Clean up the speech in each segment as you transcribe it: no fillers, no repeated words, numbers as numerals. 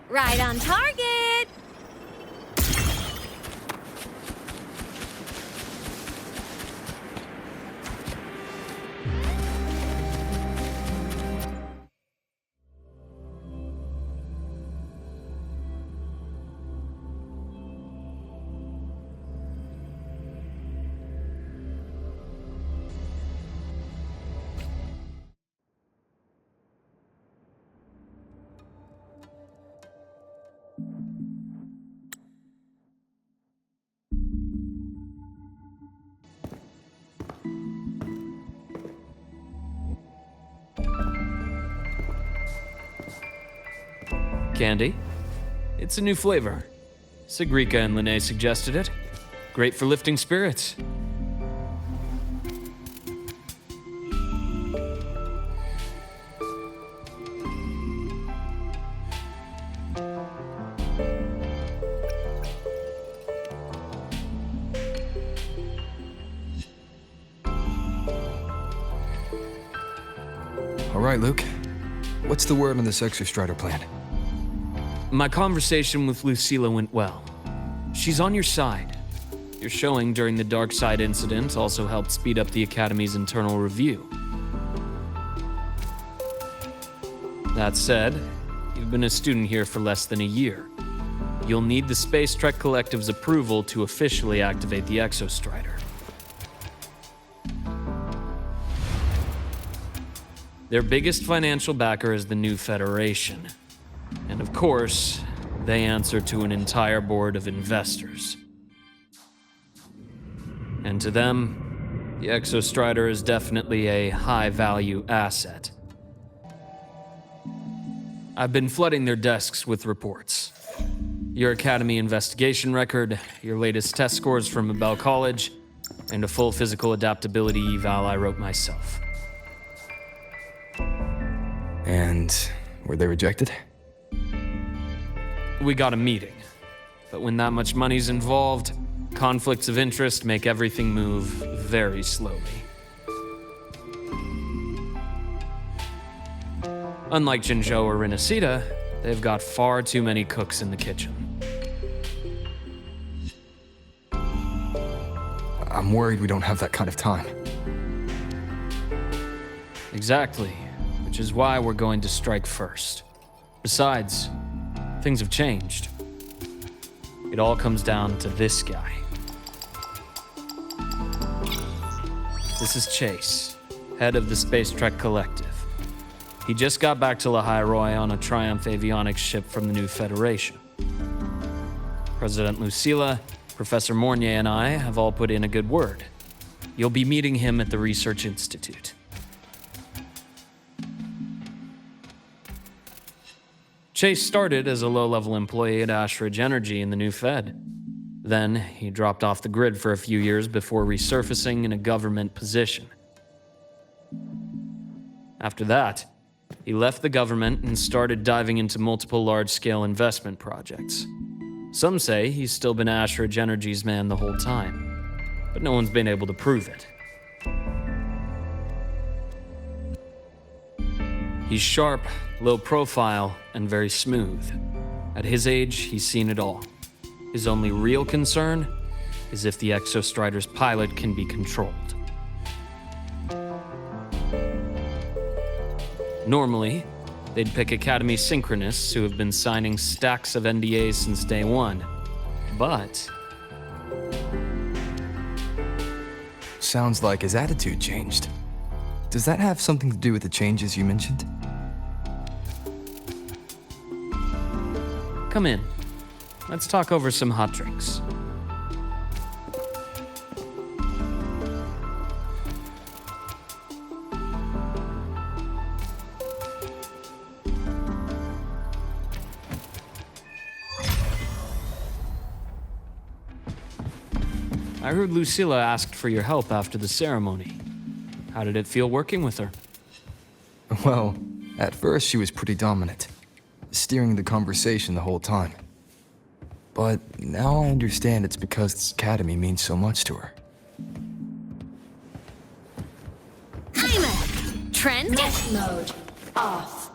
Right on target! Candy? It's a new flavor. Sigrika and Lene suggested it. Great for lifting spirits. All right, Luke. What's the word on this Exostrider plan? My conversation with Lucilla went well. She's on your side. Your showing during the Dark Side incident also helped speed up the Academy's internal review. That said, you've been a student here for less than a year. You'll need the Space Trek Collective's approval to officially activate the Exostrider. Their biggest financial backer is the New Federation. And of course, they answer to an entire board of investors. And to them, the Exostrider is definitely a high-value asset. I've been flooding their desks with reports. Your Academy investigation record, your latest test scores from Abel College, and a full physical adaptability eval I wrote myself. And were they rejected? We got a meeting, but when that much money's involved, conflicts of interest make everything move very slowly. Unlike Jinzhou or Rinasita, they've got far too many cooks in the kitchen. I'm worried we don't have that kind of time. Exactly, which is why we're going to strike first. Besides, things have changed. It all comes down to this guy. This is Chase, head of the Space Trek Collective. He just got back to Lahairoi on a Triumph avionics ship from the new Federation. President Lucilla, Professor Mornier, and I have all put in a good word. You'll be meeting him at the Research Institute. Chase started as a low-level employee at Ashridge Energy in the new Fed. Then, he dropped off the grid for a few years before resurfacing in a government position. After that, he left the government and started diving into multiple large-scale investment projects. Some say he's still been Ashridge Energy's man the whole time, but no one's been able to prove it. He's sharp, low profile, and very smooth. At his age, he's seen it all. His only real concern is if the Exostrider's pilot can be controlled. Normally, they'd pick Academy synchronists who have been signing stacks of NDAs since day one. But Sounds like his attitude changed. Does that have something to do with the changes you mentioned? come in. Let's talk over some hot drinks. I heard Lucilla asked for your help after the ceremony. How did it feel working with her? Well, at first she was pretty dominant, steering the conversation the whole time. But now I understand it's because this academy means so much to her. aemeath. Trend. Net mode off.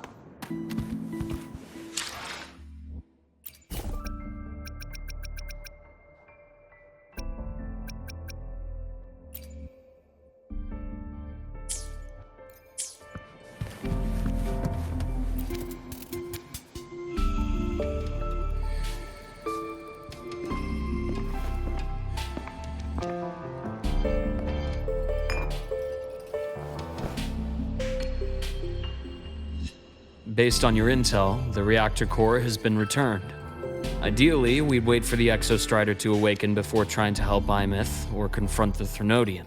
Based on your intel, the reactor core has been returned. Ideally, we'd wait for the Exostrider to awaken before trying to help aemeath or confront the Thrunodian.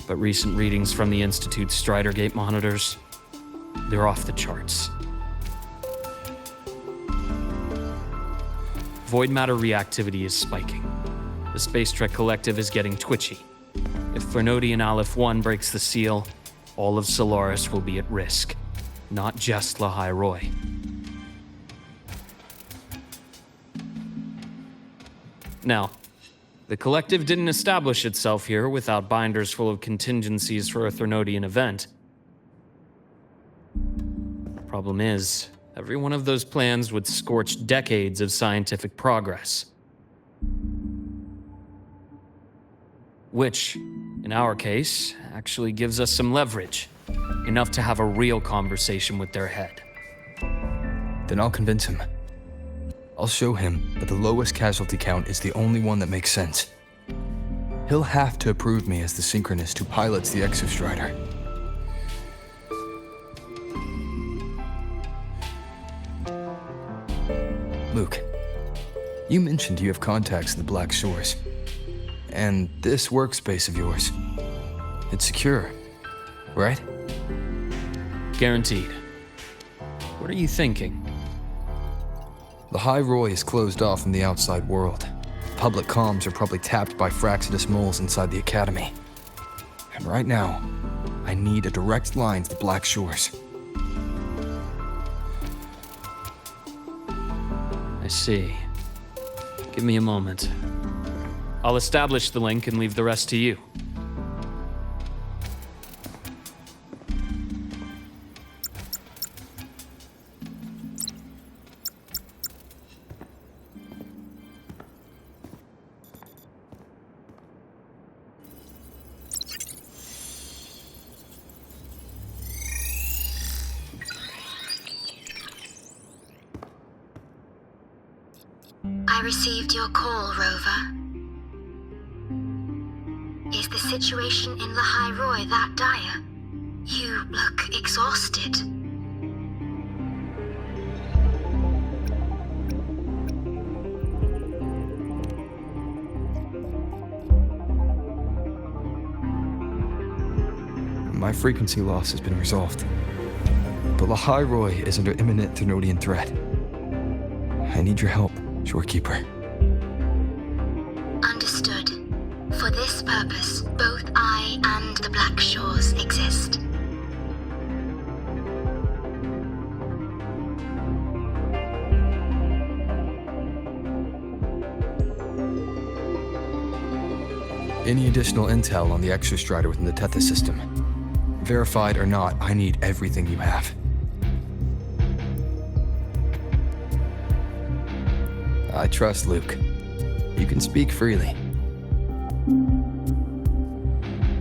But recent readings from the Institute's Strider Gate monitors, they're off the charts. Void matter reactivity is spiking. The Space Trek Collective is getting twitchy. If Thrunodian Aleph 1 breaks the seal, all of Solaris will be at risk, not just Lahairoi. Now, the Collective didn't establish itself here without binders full of contingencies for a Thrunodian event. Problem is, every one of those plans would scorch decades of scientific progress. Which, in our case, actually gives us some leverage. Enough to have a real conversation with their head. Then I'll convince him. I'll show him that the lowest casualty count is the only one that makes sense. He'll have to approve me as the synchronist who pilots the Exostrider. Luke, you mentioned you have contacts in the Black Shores. And this workspace of yours, it's secure, right? Guaranteed. What are you thinking? Lahairoi is closed off from the outside world. Public comms are probably tapped by Fraxidus moles inside the Academy. And right now, I need a direct line to the Black Shores. I see. Give me a moment. I'll establish the link and leave the rest to you. I received your call, Rover. Is the situation in Lahai Roy that dire? You look exhausted. My frequency loss has been resolved. But Lahai Roy is under imminent Thermodian threat. I need your help, Shorekeeper. Understood. For this purpose, both I and the Black Shores exist. Any additional intel on the Exostrider within the Tethys system? Verified or not, I need everything you have. I trust Luke. You can speak freely.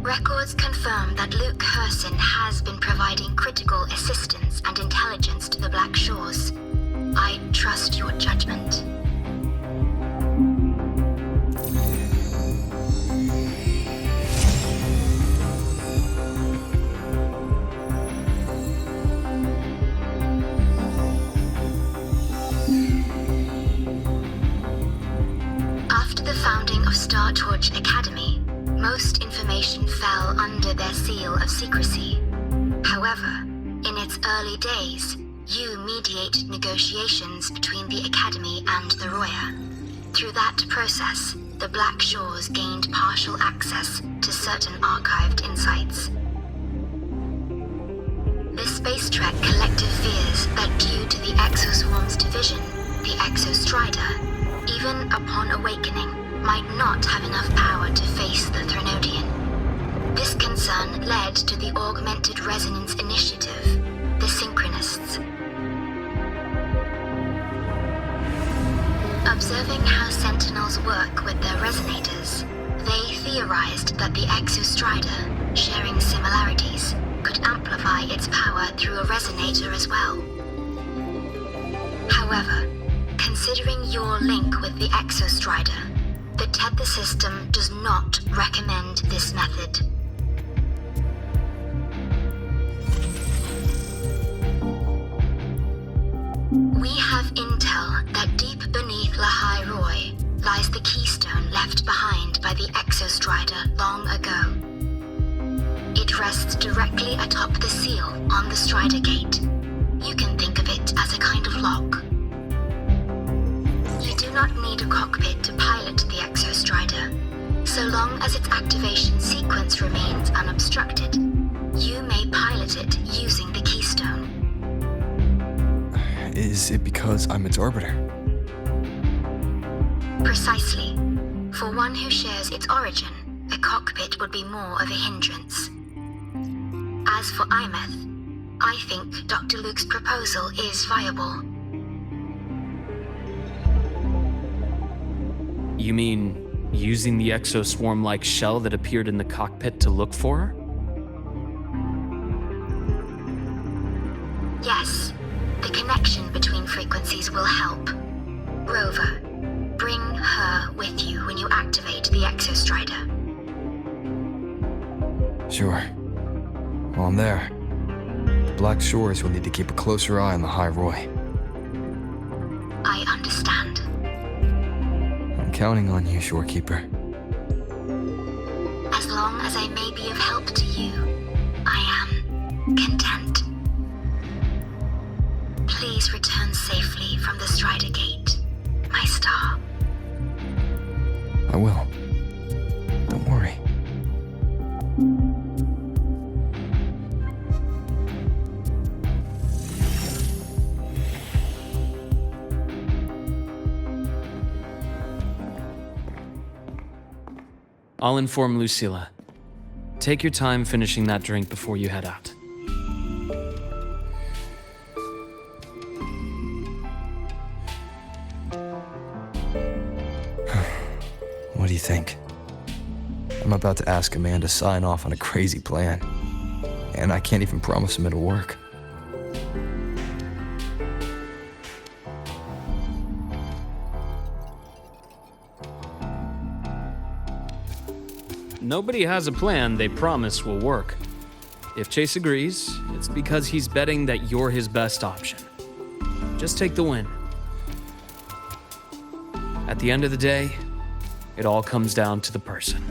Records confirm that Luke Herson has been providing critical assistance and intelligence to the Black Shores. I trust your judgment. After the founding of Star Torch Academy, most information fell under their seal of secrecy. However, in its early days, you mediated negotiations between the Academy and the Roya. Through that process, the Black Shores gained partial access to certain archived insights. The Space Trek collective fears that due to the Exoswarm's division, the Exostrider, even upon awakening, might not have enough power to face the Thermodian. This concern led to the Augmented Resonance Initiative, the Synchronists. Observing how Sentinels work with their resonators, they theorized that the Exostrider, sharing similarities, could amplify its power through a resonator as well. However, considering your link with the Exostrider, the Tethys system does not recommend this method. We have intel that deep beneath Lahai Roy lies the keystone left behind by the Exostrider long ago. It rests directly atop the seal on the Strider Gate. You can think of it as a kind of lock. You do not need a cockpit to pilot the Exostrider. So long as its activation sequence remains unobstructed, you may pilot it using the keystone. Is it because I'm its orbiter? Precisely. For one who shares its origin, a cockpit would be more of a hindrance. As for aemeath, I think Dr. Luke's proposal is viable. You mean using the exoswarm-like shell that appeared in the cockpit to look for her? Yes, the connection between frequencies will help. Rover, bring her with you when you activate the Exostrider. Sure. While I'm there, the Black Shores will need to keep a closer eye on the High Roy. I understand. I'm counting on you, Shorekeeper. As long as I may be of help to you, I am content. Please return safely from the Strider Gate, my star. I will. Don't worry. I'll inform Lucilla. Take your time finishing that drink before you head out. What do you think? I'm about to ask a man to sign off on a crazy plan, and I can't even promise him it'll work. nobody has a plan they promise will work. If Chase agrees, it's because he's betting that you're his best option. Just take the win. At the end of the day, it all comes down to the person.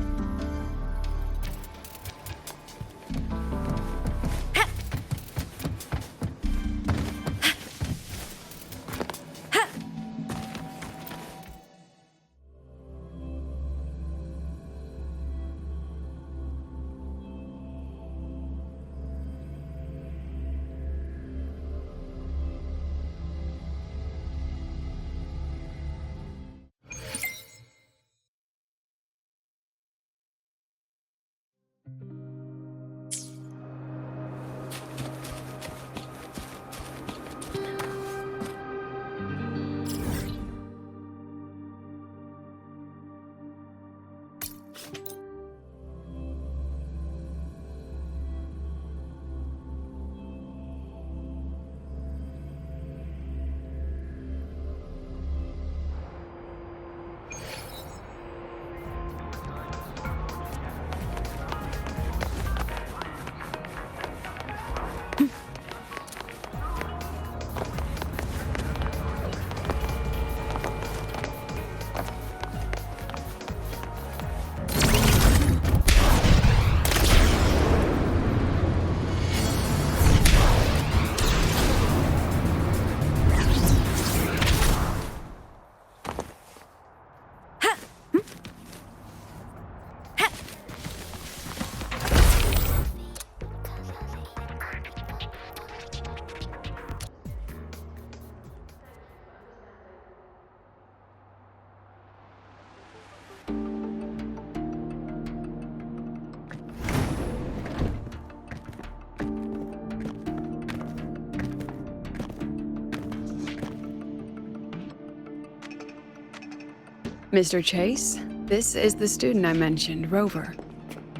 Mr. Chase, this is the student I mentioned, Rover.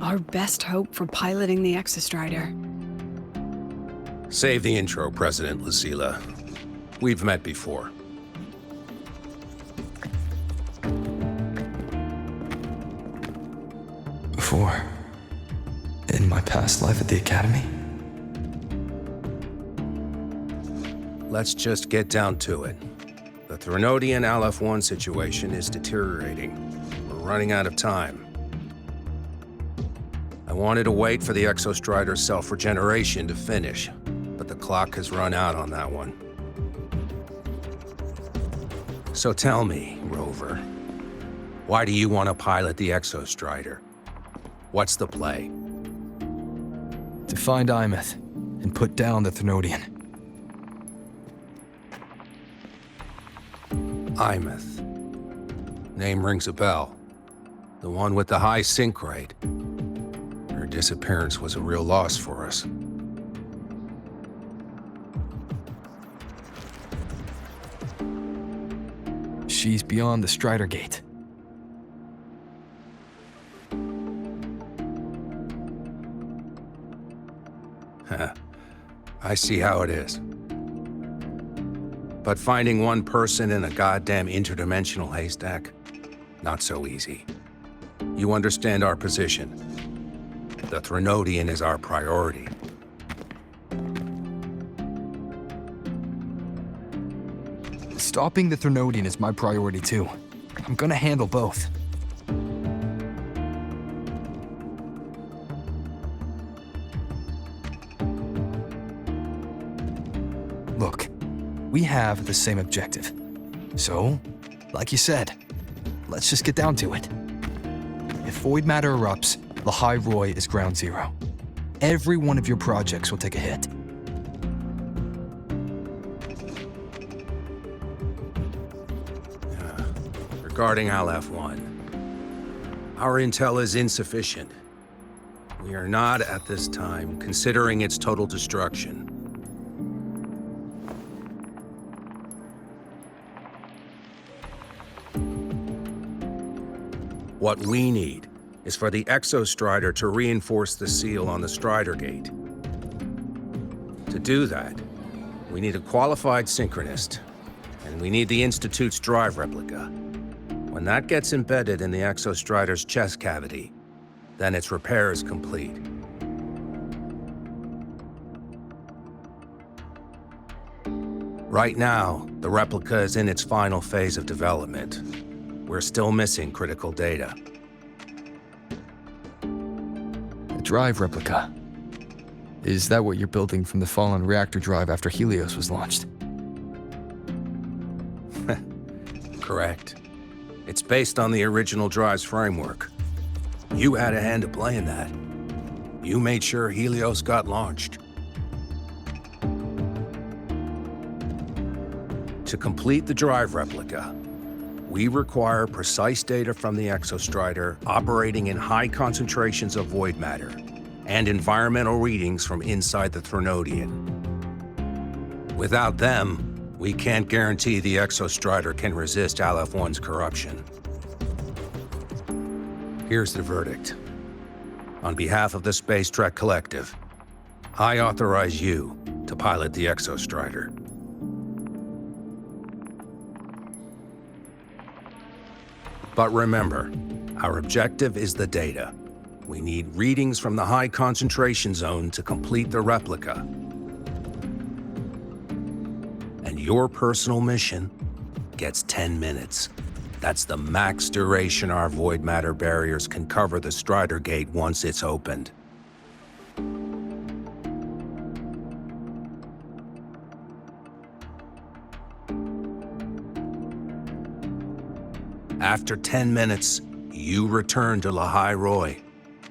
Our best hope for piloting the Exostrider. Save the intro, President Lucila. We've met before. Before? In my past life at the Academy? Let's just get down to it. The Threnodian Aleph-1 situation is deteriorating. We're running out of time. I wanted to wait for the Exostrider's self-regeneration to finish, but the clock has run out on that one. So tell me, Rover, why do you want to pilot the Exostrider? What's the play? To find aemeath and put down the Threnodian. aemeath. Name rings a bell. The one with the high sync rate. Her disappearance was a real loss for us. She's beyond the Strider Gate. I see how it is. But finding one person in a goddamn interdimensional haystack, not so easy. You understand our position. The Threnodian is our priority. Stopping the Threnodian is my priority too. I'm gonna handle both. Look, we have the same objective. So, like you said, let's just get down to it. If void matter erupts, Lahai Roy is ground zero. Every one of your projects will take a hit. Regarding Aleph-1, our intel is insufficient. We are not, at this time, considering its total destruction. What we need is for the Exostrider to reinforce the seal on the Strider Gate. To do that, we need a qualified synchronist, and we need the Institute's drive replica. When that gets embedded in the Exostrider's chest cavity, then its repair is complete. Right now, the replica is in its final phase of development. We're still missing critical data. A drive replica. Is that what you're building from the fallen reactor drive after Helios was launched? Correct. It's based on the original drive's framework. You had a hand to play in that. You made sure Helios got launched. To complete the drive replica, we require precise data from the exostrider operating in high concentrations of void matter and environmental readings from inside the Threnodian. Without them, we can't guarantee the exostrider can resist Aleph-1's corruption. Here's the verdict. On behalf of the Space Trek Collective, I authorize you to pilot the exostrider. But remember, our objective is the data. We need readings from the high concentration zone to complete the replica. And your personal mission gets 10 minutes. That's the max duration our void matter barriers can cover the Strider Gate once it's opened. After 10 minutes, you return to Lahai Roy,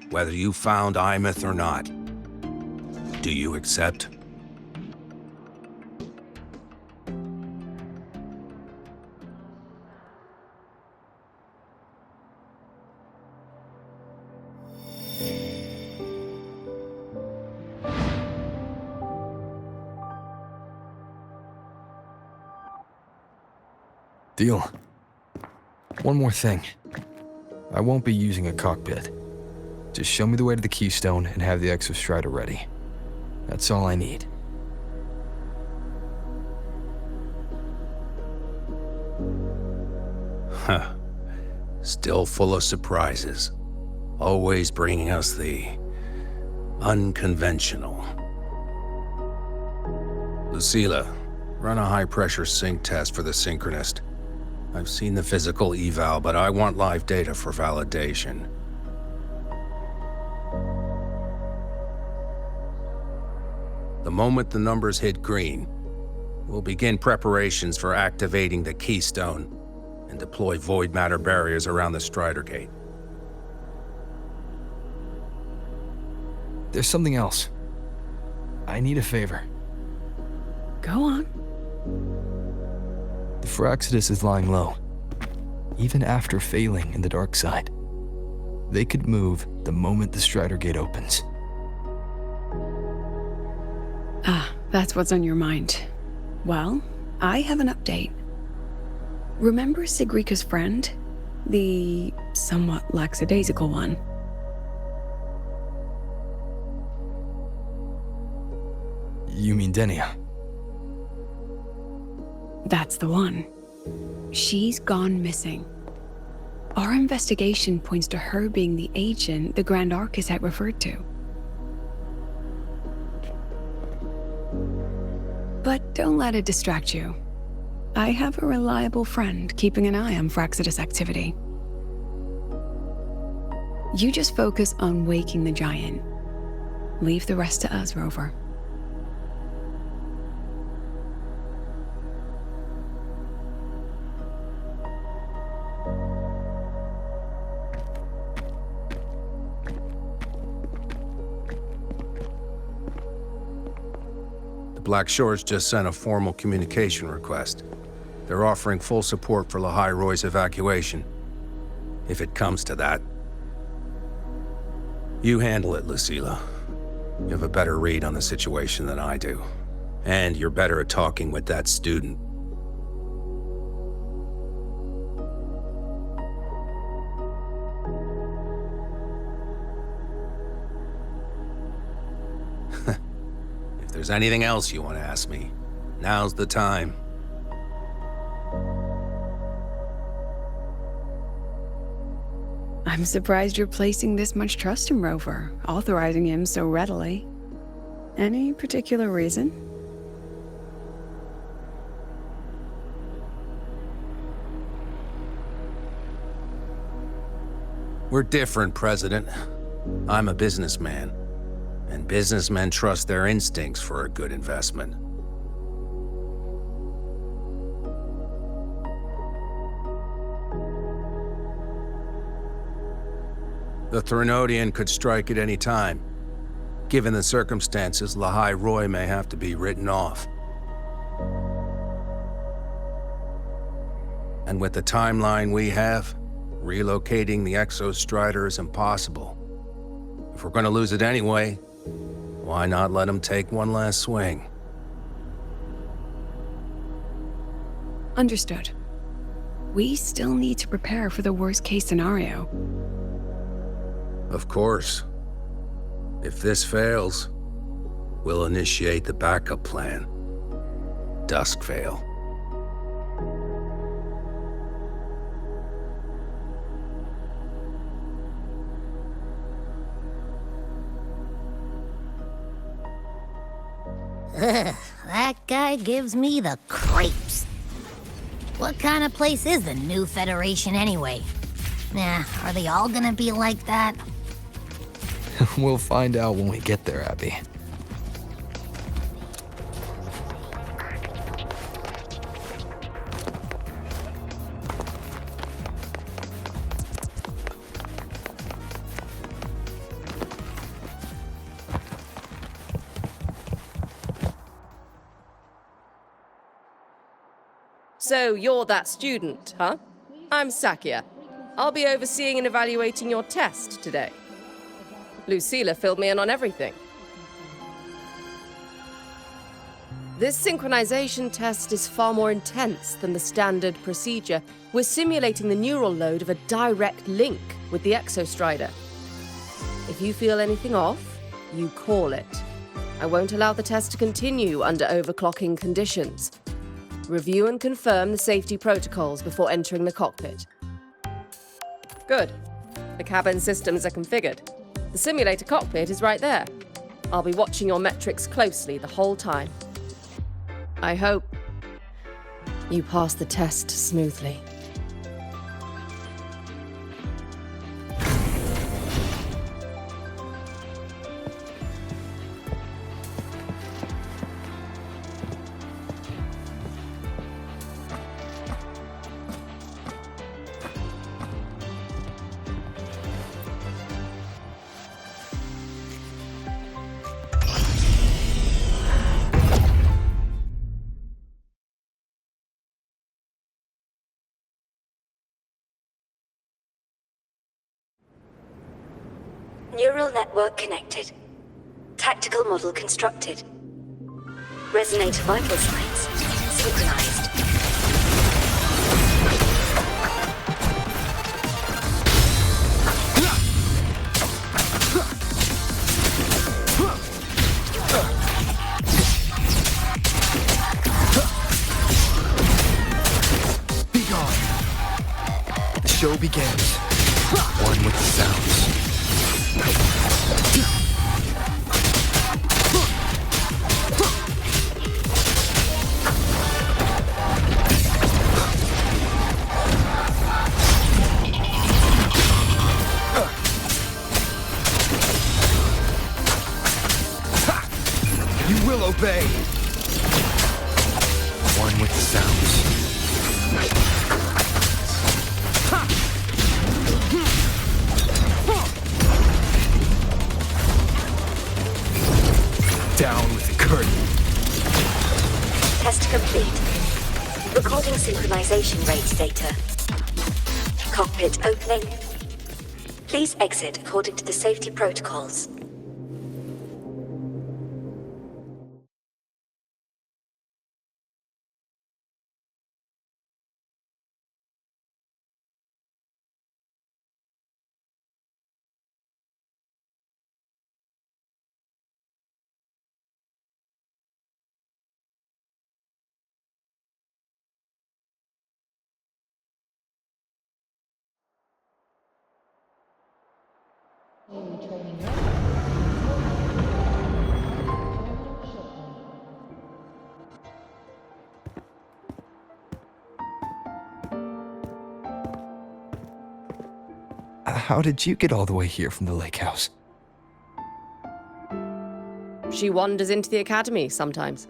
whether you found aemeath or not. Do you accept? Deal. One more thing. I won't be using a cockpit. Just show me the way to the Keystone and have the exostrider ready. That's all I need. Huh. Still full of surprises. Always bringing us the unconventional. Lucila, run a high-pressure sync test for the Synchronist. I've seen the physical eval, but I want live data for validation. The moment the numbers hit green, we'll begin preparations for activating the Keystone and deploy void matter barriers around the Strider Gate. There's something else. I need a favor. Go on. The Firaxidus is lying low. Even after failing in the dark side, they could move the moment the Strider Gate opens. Ah, that's what's on your mind. Well, I have an update. Remember Sigrika's friend? The somewhat lackadaisical one? You mean Denia? That's the one. She's gone missing. Our investigation points to her being the agent the Grand Architect referred to. But don't let it distract you. I have a reliable friend keeping an eye on Firaxidus activity. You just focus on waking the giant. Leave the rest to us, Rover. Black Shores just sent a formal communication request. They're offering full support for Lahai Roy's evacuation, if it comes to that. You handle it, Lucila. You have a better read on the situation than I do. And you're better at talking with that student. If there's anything else you want to ask me, now's the time. I'm surprised you're placing this much trust in Rover, authorizing him so readily. Any particular reason? We're different, President. I'm a businessman, and businessmen trust their instincts for a good investment. The Threnodian could strike at any time. Given the circumstances, Lahai Roy may have to be written off. And with the timeline we have, relocating the Exostrider is impossible. If we're gonna lose it anyway, why not let him take one last swing? Understood. We still need to prepare for the worst-case scenario. Of course. If this fails, we'll initiate the backup plan. Duskvale. Ugh, that guy gives me the creeps. What kind of place is the new Federation anyway? Nah, are they all gonna be like that? We'll find out when we get there, Abby. So you're that student, huh? I'm Sakia. I'll be overseeing and evaluating your test today. Lucilla filled me in on everything. This synchronization test is far more intense than the standard procedure. We're simulating the neural load of a direct link with the Exostrider. If you feel anything off, you call it. I won't allow the test to continue under overclocking conditions. Review and confirm the safety protocols before entering the cockpit. Good. The cabin systems are configured. The simulator cockpit is right there. I'll be watching your metrics closely the whole time. I hope you pass the test smoothly. Neural network connected. Tactical model constructed. Resonator vital signs synchronized. Be gone. The show begins. One with the sounds. You will obey. One with the sounds. Down with the curtain. Test complete. Recording synchronization rate data. Cockpit opening. Please exit according to the safety protocols. How did you get all the way here from the lake house? She wanders into the academy sometimes.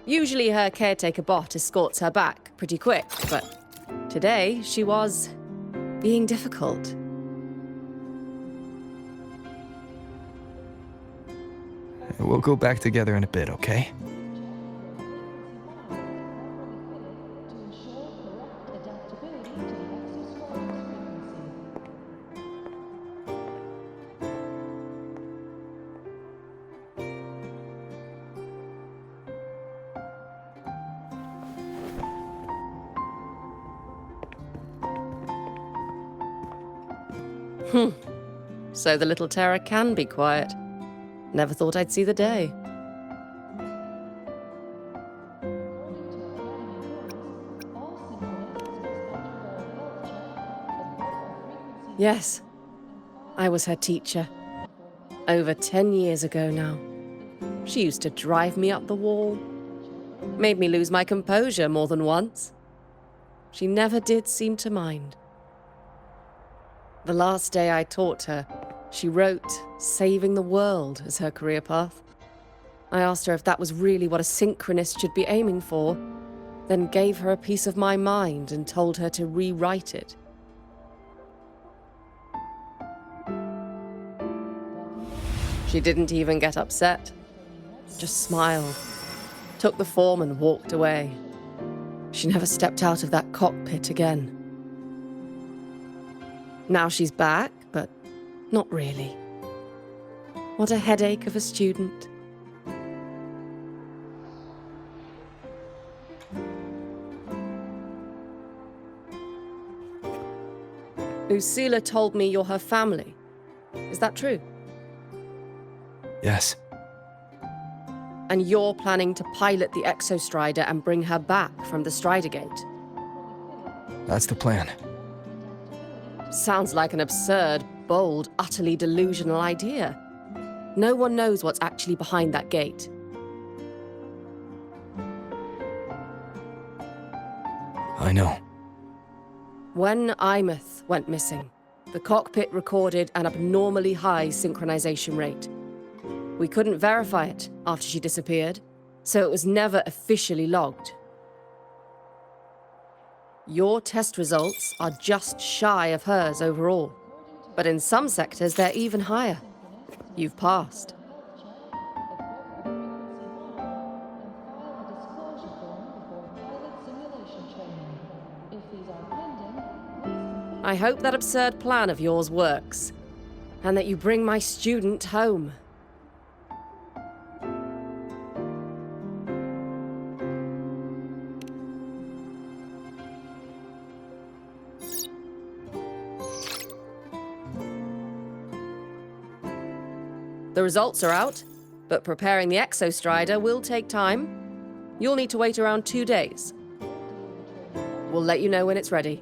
Usually her caretaker bot escorts her back pretty quick, but today she was being difficult. We'll go back together in a bit, okay? So the little terror can be quiet. Never thought I'd see the day. Yes, I was her teacher. Over 10 years ago now. She used to drive me up the wall. Made me lose my composure more than once. She never did seem to mind. The last day I taught her, she wrote saving the world as her career path. I asked her if that was really what a synchronist should be aiming for, then gave her a piece of my mind and told her to rewrite it. She didn't even get upset, just smiled, took the form and walked away. She never stepped out of that cockpit again. Now she's back, but not really. What a headache of a student. Lucilla told me you're her family. Is that true? Yes. And you're planning to pilot the Exostrider and bring her back from the Strider Gate? That's the plan. Sounds like an absurd, bold, utterly delusional idea. No one knows what's actually behind that gate. I know. When aemeath went missing, the cockpit recorded an abnormally high synchronization rate. We couldn't verify it after she disappeared, so it was never officially logged. Your test results are just shy of hers overall, but in some sectors they're even higher. You've passed. I hope that absurd plan of yours works, and that you bring my student home. The results are out, but preparing the Exostrider will take time. You'll need to wait around 2 days. We'll let you know when it's ready.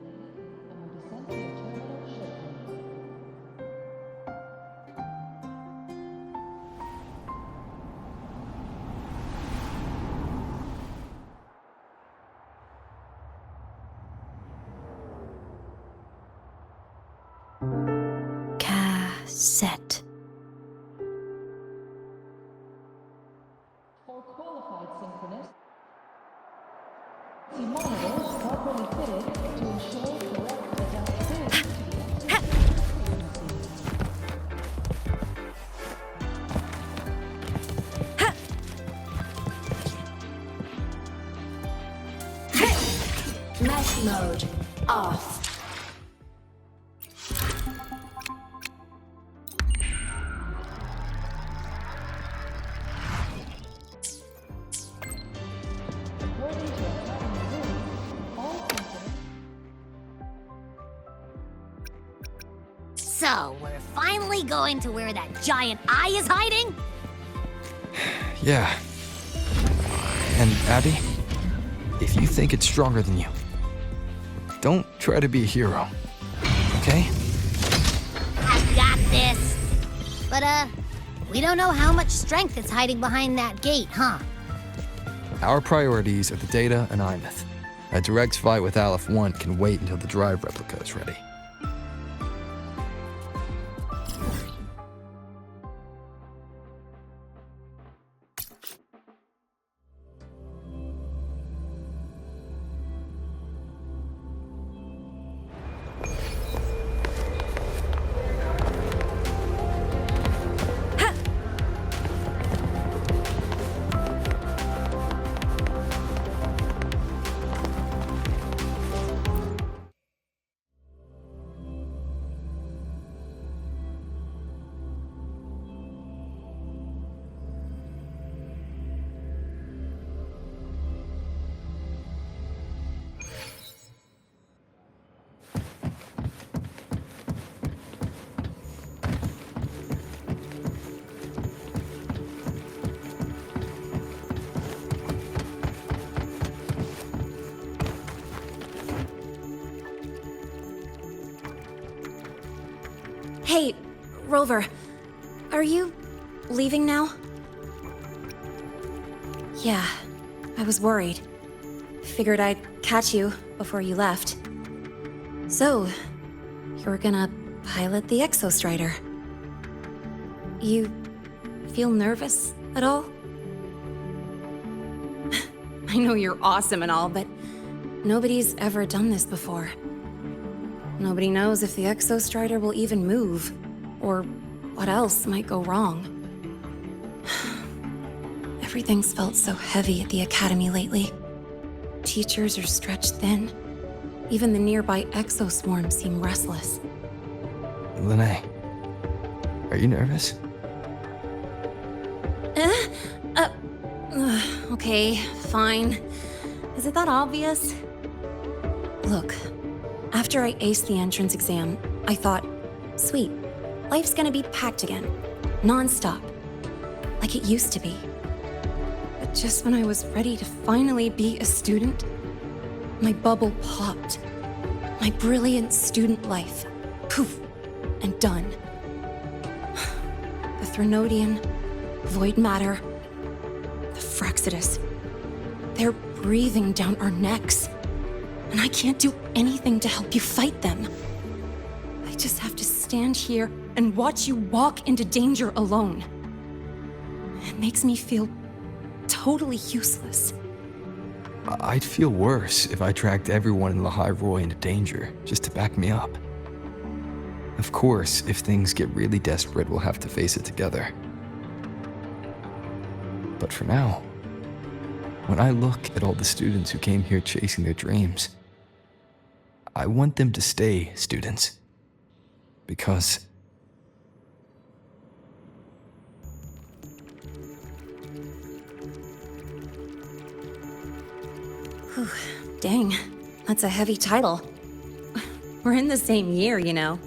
Cassette. For qualified synchronists, the monitors properly fitted to ensure correct adaptability to the frequency. Mesh mode off. So, we're finally going to where that giant eye is hiding? Yeah. And Abby, if you think it's stronger than you, don't try to be a hero, okay? I got this. But, we don't know how much strength is hiding behind that gate, huh? Our priorities are the data and aemeath. A direct fight with Aleph 1 can wait until the drive replica is ready. Hey, Rover, are you leaving now? Yeah, I was worried. Figured I'd catch you before you left. So, you're gonna pilot the Exostrider. You feel nervous at all? I know you're awesome and all, but nobody's ever done this before. Nobody knows if the Exostrider will even move, or what else might go wrong. Everything's felt so heavy at the Academy lately. Teachers are stretched thin. Even the nearby exoswarms seem restless. Lene, are you nervous? Okay, fine. Is it that obvious? Look, after I aced the entrance exam, I thought, sweet, life's gonna be packed again, non-stop, like it used to be. But just when I was ready to finally be a student, my bubble popped. My brilliant student life, poof, and done. The Threnodian, void matter, the Fraxidus, they're breathing down our necks. And I can't do anything to help you fight them. I just have to stand here and watch you walk into danger alone. It makes me feel totally useless. I'd feel worse if I tracked everyone in Lehigh Roy into danger just to back me up. Of course, if things get really desperate, we'll have to face it together. But for now, when I look at all the students who came here chasing their dreams, I want them to stay students. Because Whew, dang, that's a heavy title. We're in the same year, you know.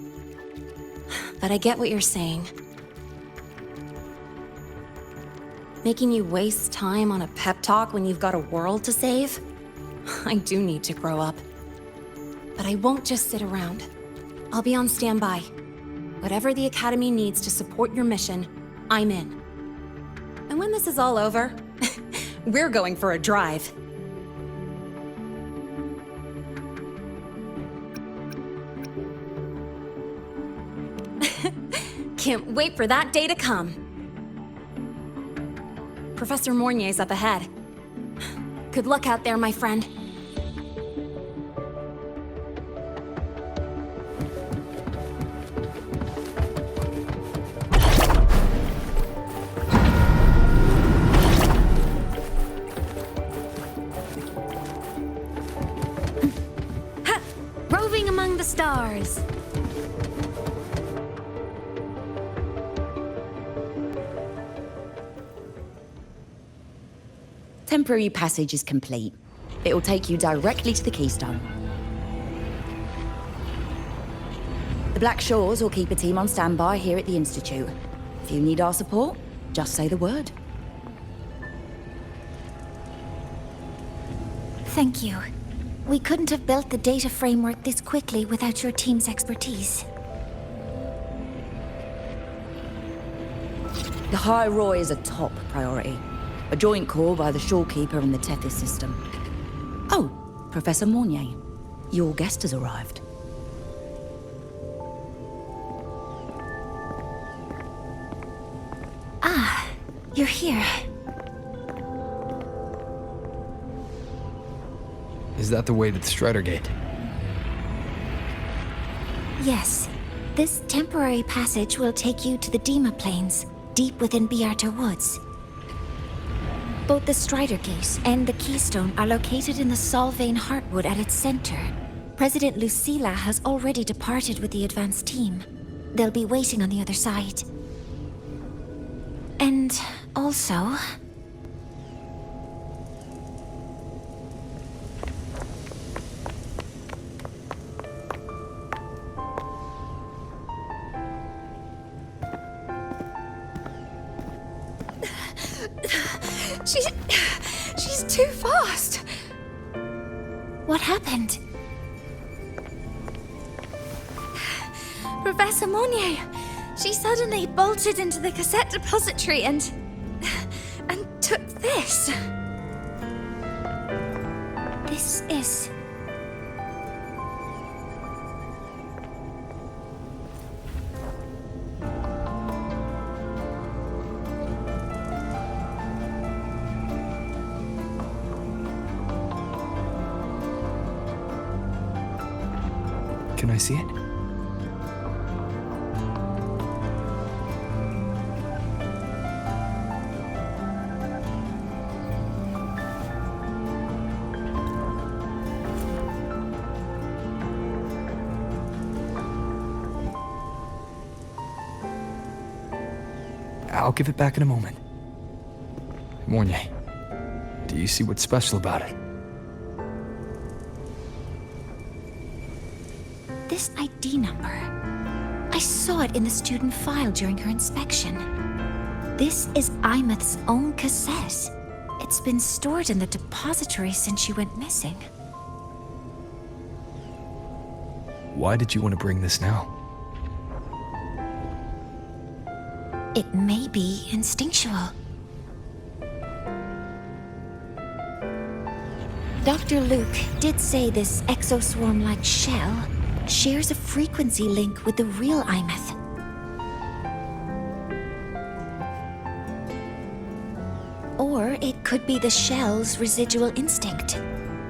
But I get what you're saying. Making you waste time on a pep talk when you've got a world to save? I do need to grow up. But I won't just sit around. I'll be on standby. Whatever the Academy needs to support your mission, I'm in. And when this is all over, we're going for a drive. Can't wait for that day to come. Professor Mornier's up ahead. Good luck out there, my friend. Ha! Roving among the stars. Temporary passage is complete. It'll take you directly to the Keystone. The Black Shores will keep a team on standby here at the Institute. If you need our support, just say the word. Thank you. We couldn't have built the data framework this quickly without your team's expertise. The High Roy is a top priority. A joint call by the Shorekeeper and the Tethys system. Oh, Professor Mornier. Your guest has arrived. Ah, you're here. Is that the way to the Strider Gate? Yes. This temporary passage will take you to the Dima Plains, deep within Biarta Woods. Both the Strider Gate and the Keystone are located in the Solvane Heartwood at its center. President Lucilla has already departed with the advance team. They'll be waiting on the other side. And also... She's too fast. What happened? Professor Monnier, she suddenly bolted into the cassette depository and took this. This is... Can I see it? I'll give it back in a moment. Mornier, do you see what's special about it? This ID number. I saw it in the student file during her inspection. This is aemeath's own cassette. It's been stored in the depository since she went missing. Why did you want to bring this now? It may be instinctual. Dr. Luke did say this exoswarm-like shell shares a frequency link with the real aemeath. Or it could be the shell's residual instinct.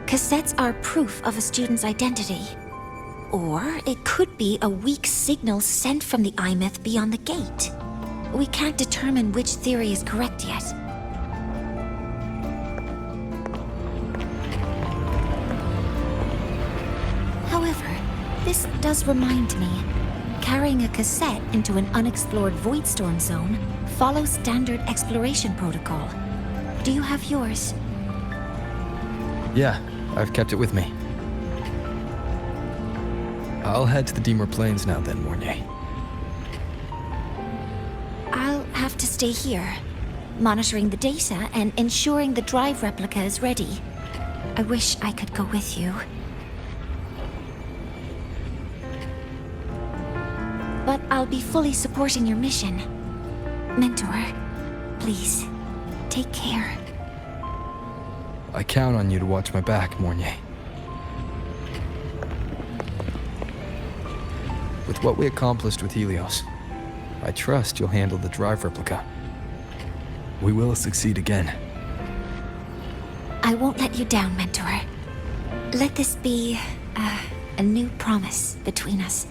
Cassettes are proof of a student's identity. Or it could be a weak signal sent from the aemeath beyond the gate. We can't determine which theory is correct yet. However, this does remind me, carrying a cassette into an unexplored Voidstorm zone follows standard exploration protocol. Do you have yours? Yeah, I've kept it with me. I'll head to the Deemer Plains now then, Mornier. I'll have to stay here, monitoring the data and ensuring the drive replica is ready. I wish I could go with you. But I'll be fully supporting your mission. Mentor, please, take care. I count on you to watch my back, Mornier. With what we accomplished with Helios, I trust you'll handle the drive replica. We will succeed again. I won't let you down, Mentor. Let this be a new promise between us.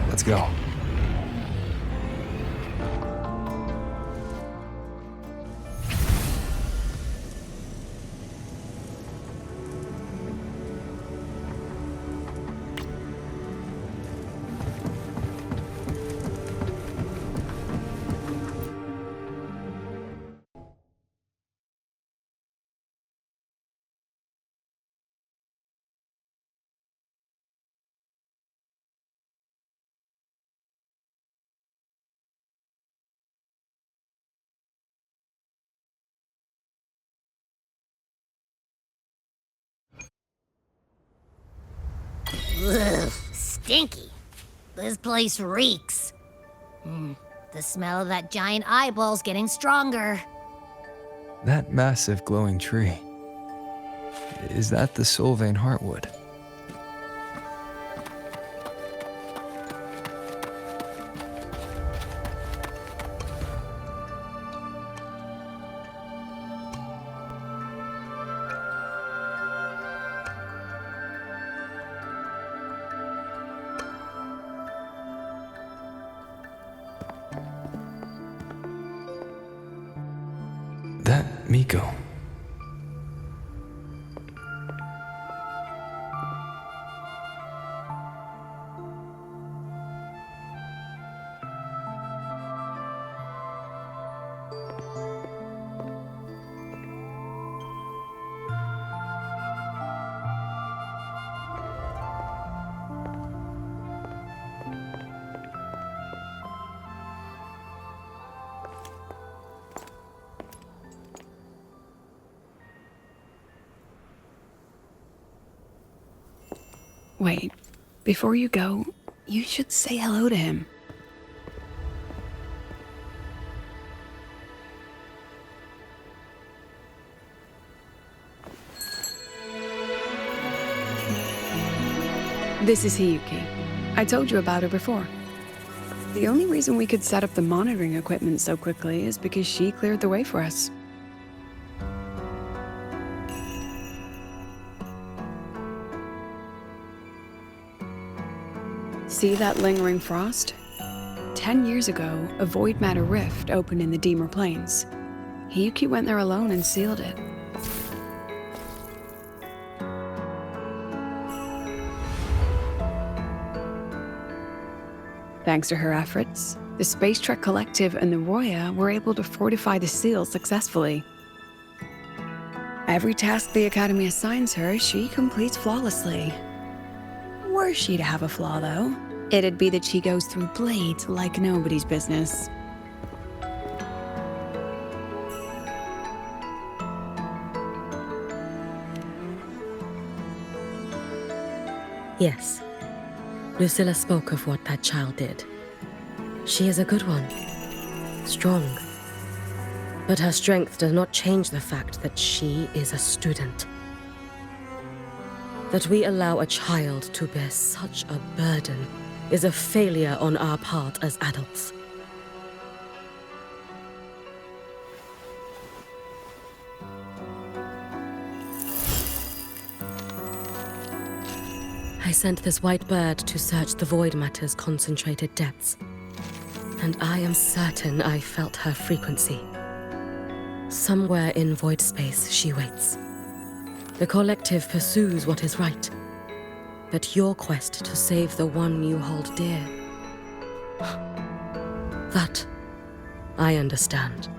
Let's go. Ugh, stinky. This place reeks. The smell of that giant eyeball's getting stronger. That massive glowing tree. Is that the Sylvain Heartwood? That Miko. Wait, before you go, you should say hello to him. This is Hiyuki. I told you about her before. The only reason we could set up the monitoring equipment so quickly is because she cleared the way for us. See that lingering frost? 10 years ago, a void matter rift opened in the Deemer Plains. Hiyuki went there alone and sealed it. Thanks to her efforts, the Space Trek Collective and the Roya were able to fortify the seal successfully. Every task the Academy assigns her, she completes flawlessly. Were she to have a flaw, though, it'd be that she goes through blades like nobody's business. Yes. Lucilla spoke of what that child did. She is a good one. Strong. But her strength does not change the fact that she is a student. That we allow a child to bear such a burden is a failure on our part as adults. I sent this white bird to search the void matter's concentrated depths, and I am certain I felt her frequency. Somewhere in void space she waits. The collective pursues what is right, but your quest to save the one you hold dear, that I understand.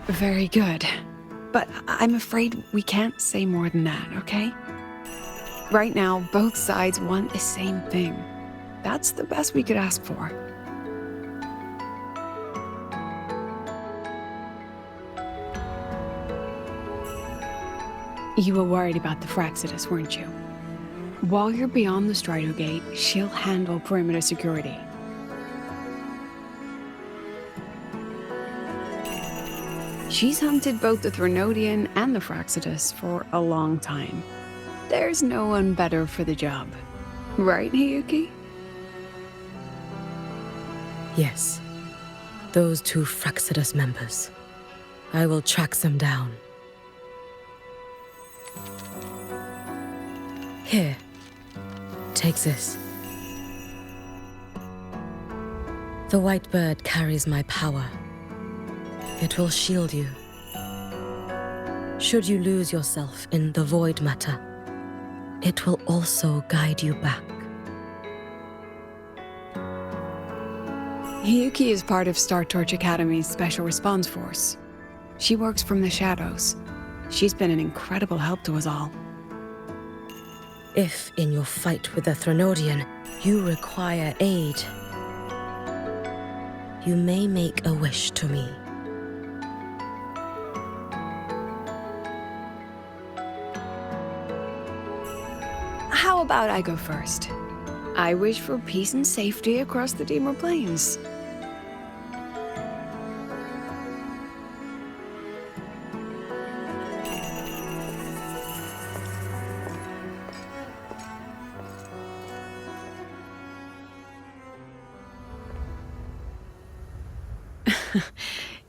Very good. But I'm afraid we can't say more than that, okay? Right now, both sides want the same thing. That's the best we could ask for. You were worried about the Fraxidus, weren't you? While you're beyond the Strider Gate, she'll handle perimeter security. She's hunted both the Threnodian and the Fraxidus for a long time. There's no one better for the job. Right, Hiyuki? Yes. Those two Fraxidus members. I will track them down. Here. Take this. The white bird carries my power. It will shield you. Should you lose yourself in the void matter, it will also guide you back. Hiyuki is part of Star Torch Academy's Special Response Force. She works from the shadows. She's been an incredible help to us all. If, in your fight with the Threnodian, you require aid, you may make a wish to me. How about I go first? I wish for peace and safety across the Deemer Plains.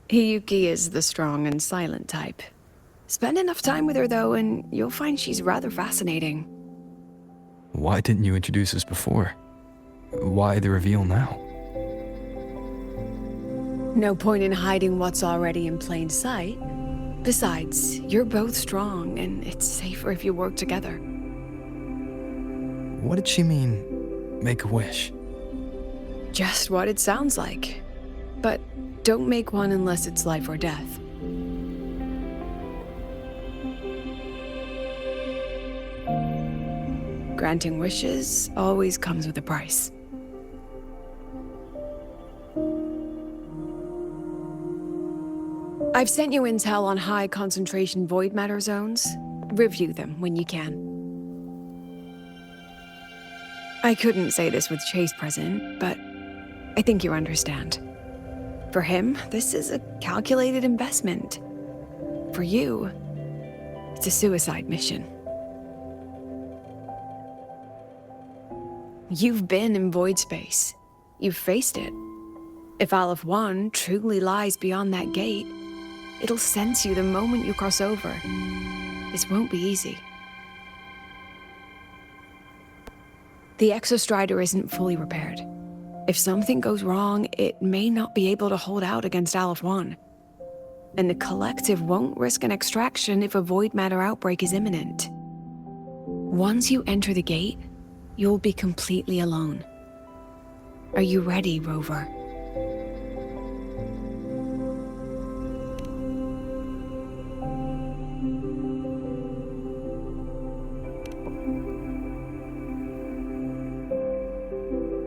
Hiyuki is the strong and silent type. Spend enough time with her, though, and you'll find she's rather fascinating. Why didn't you introduce us before? Why the reveal now? No point in hiding what's already in plain sight. Besides, you're both strong, and it's safer if you work together. What did she mean, make a wish? Just what it sounds like. But don't make one unless it's life or death. Granting wishes always comes with a price. I've sent you intel on high concentration void matter zones. Review them when you can. I couldn't say this with Chase present, but I think you understand. For him, this is a calculated investment. For you, it's a suicide mission. You've been in void space. You've faced it. If Aleph 1 truly lies beyond that gate, it'll sense you the moment you cross over. This won't be easy. The Exostrider isn't fully repaired. If something goes wrong, it may not be able to hold out against Aleph 1. And the Collective won't risk an extraction if a void matter outbreak is imminent. Once you enter the gate, you'll be completely alone. Are you ready, Rover?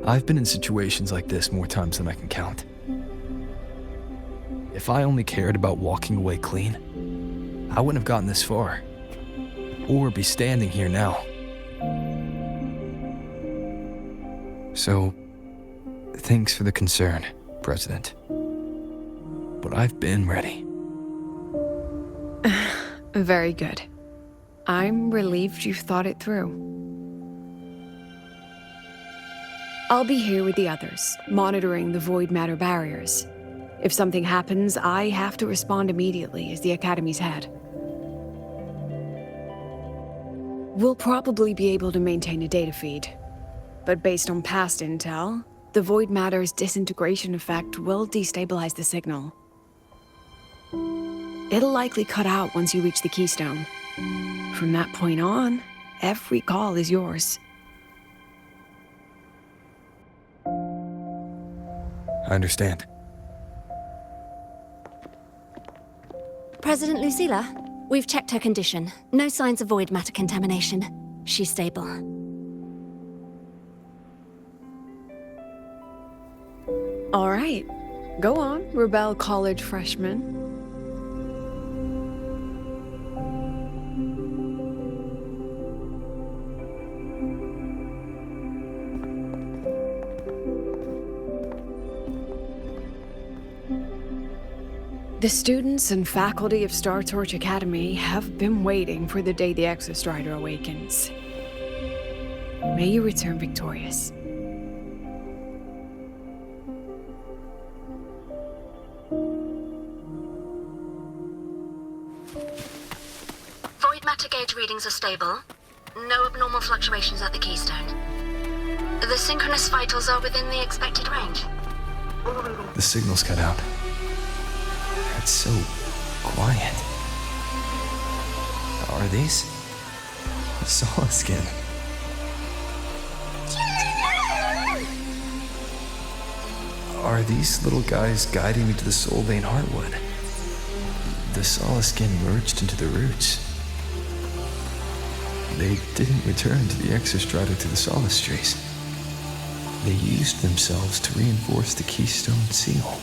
I've been in situations like this more times than I can count. If I only cared about walking away clean, I wouldn't have gotten this far. Or be standing here now. So, thanks for the concern, President. But I've been ready. Very good. I'm relieved you've thought it through. I'll be here with the others, monitoring the void matter barriers. If something happens, I have to respond immediately as the Academy's head. We'll probably be able to maintain a data feed. But based on past intel, the void matter's disintegration effect will destabilize the signal. It'll likely cut out once you reach the keystone. From that point on, every call is yours. I understand. President Lucilla, we've checked her condition. No signs of void matter contamination. She's stable. All right. Go on, Rebel College freshman. The students and faculty of Star Torch Academy have been waiting for the day the Exostrider awakens. May you return victorious. Void matter gauge readings are stable. No abnormal fluctuations at the keystone. The synchronous vitals are within the expected range. The signal's cut out. It's so quiet. Are these? Solace skin. Are these little guys guiding me to the Soul Vein Heartwood? The Solace skin merged into the roots. They didn't return to the Exostrider to the Solace trees. They used themselves to reinforce the Keystone Seal.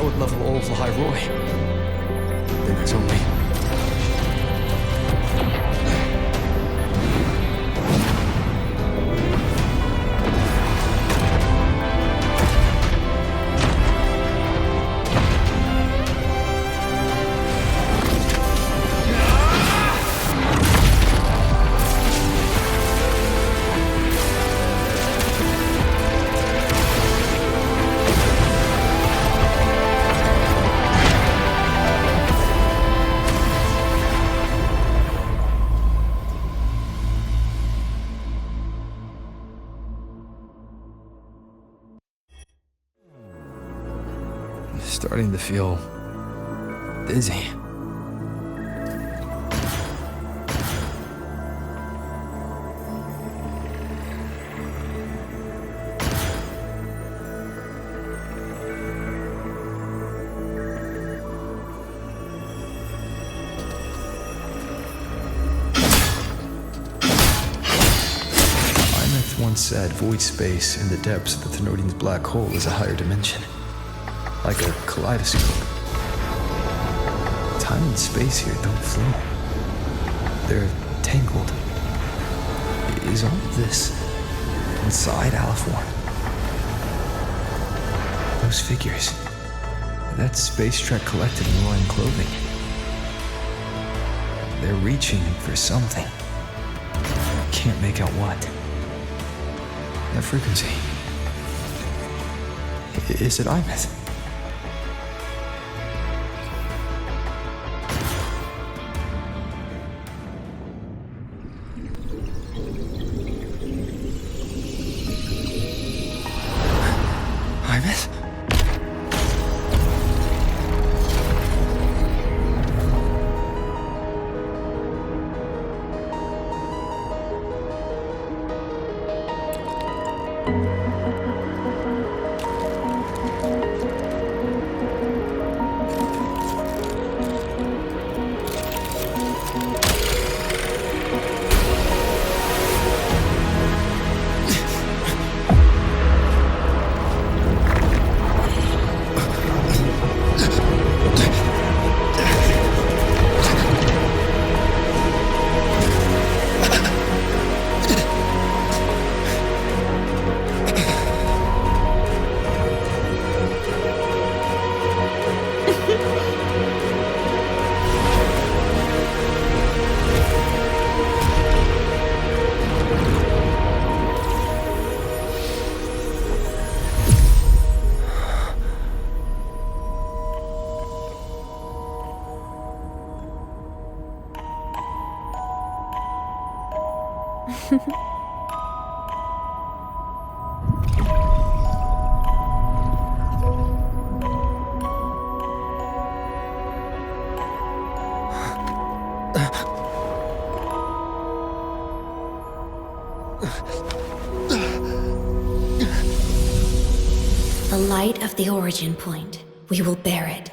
sword-level Olaf Roy. Then there's only... Starting to feel dizzy. Aemeath once said void space in the depths of the Thenodian's black hole is a higher dimension. Like a kaleidoscope. Time and space here don't flow. They're tangled. Is all of this inside Aliforn? Those figures. That Space Trek collective in royal clothing. They're reaching for something. Can't make out what. That frequency. Is it Aemeath? The light of the origin point. We will bear it.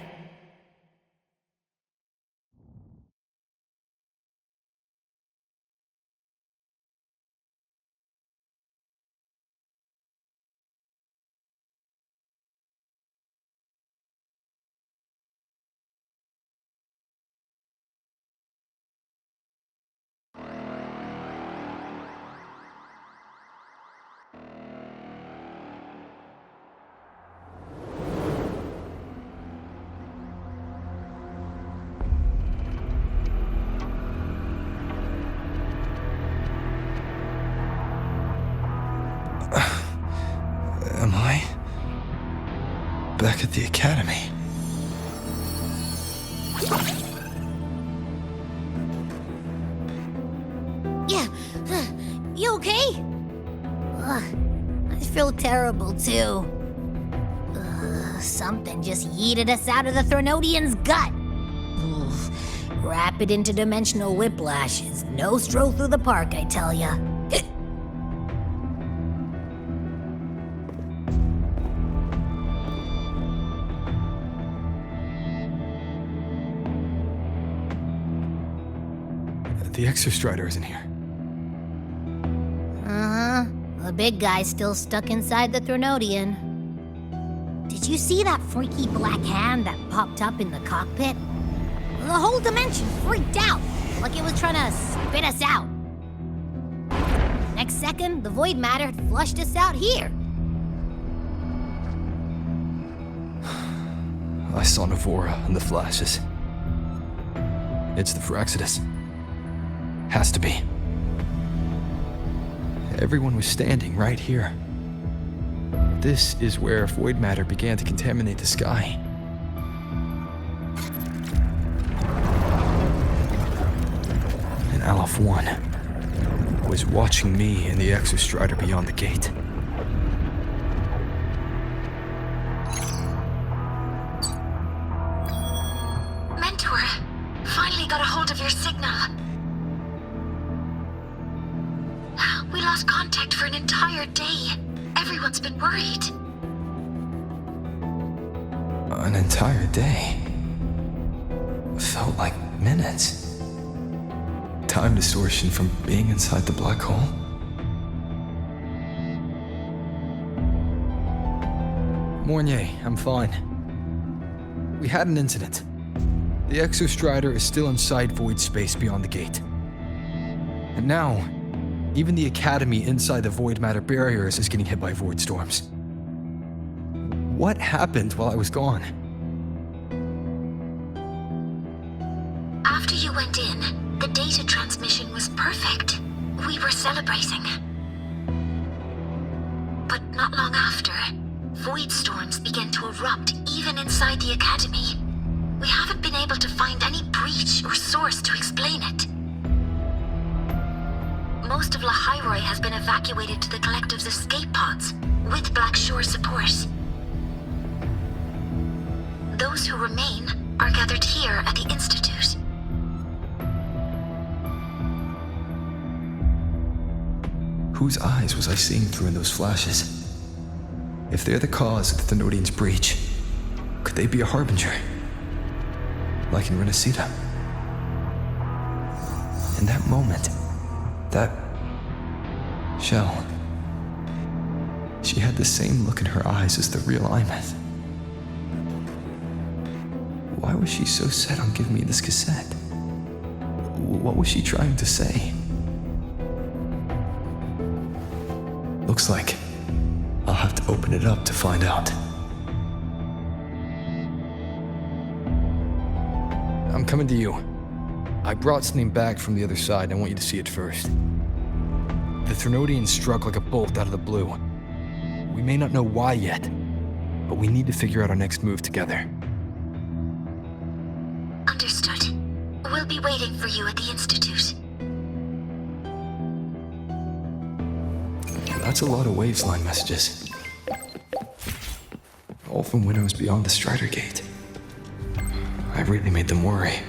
Am I back at the academy? Yeah, you okay? I feel terrible too. Something just yeeted us out of the Thenodian's gut. Rapid interdimensional whiplash is no stroll through the park, I tell ya. The Exostrider isn't here. Uh-huh. The big guy's still stuck inside the Thenodian. Did you see that freaky black hand that popped up in the cockpit? The whole dimension freaked out, like it was trying to spit us out. Next second, the void matter had flushed us out here. I saw Navora in the flashes. It's the Fraxidus. Has to be. Everyone was standing right here. This is where void matter began to contaminate the sky. And Aleph 1 was watching me and the Exostrider beyond the gate. Mentor, finally got a hold of your signal. We lost contact for an entire day. Everyone's been worried. An entire day. Felt like minutes. Time distortion from being inside the black hole. Mornier, I'm fine. We had an incident. The Exostrider is still inside void space beyond the gate. And now, even the Academy inside the void matter barriers is getting hit by void storms. What happened while I was gone? After you went in, the data transmission was perfect. We were celebrating. But not long after, void storms began to erupt even inside the Academy. We haven't been able to find any breach or source to explain it. Most of Lahairoi has been evacuated to the Collective's escape pods, with Black Shore support. Those who remain are gathered here at the Institute. Whose eyes was I seeing through in those flashes? If they're the cause of the Thenodian's breach, could they be a harbinger? Like in Renacida? In that moment, that shell, she had the same look in her eyes as the real aemeath. Why was she so set on giving me this cassette? What was she trying to say? Looks like I'll have to open it up to find out. I'm coming to you. I brought something back from the other side. I want you to see it first. The Thenodian struck like a bolt out of the blue. We may not know why yet, but we need to figure out our next move together. Understood. We'll be waiting for you at the Institute. That's a lot of waveline messages. All from windows beyond the Strider Gate. I really made them worry.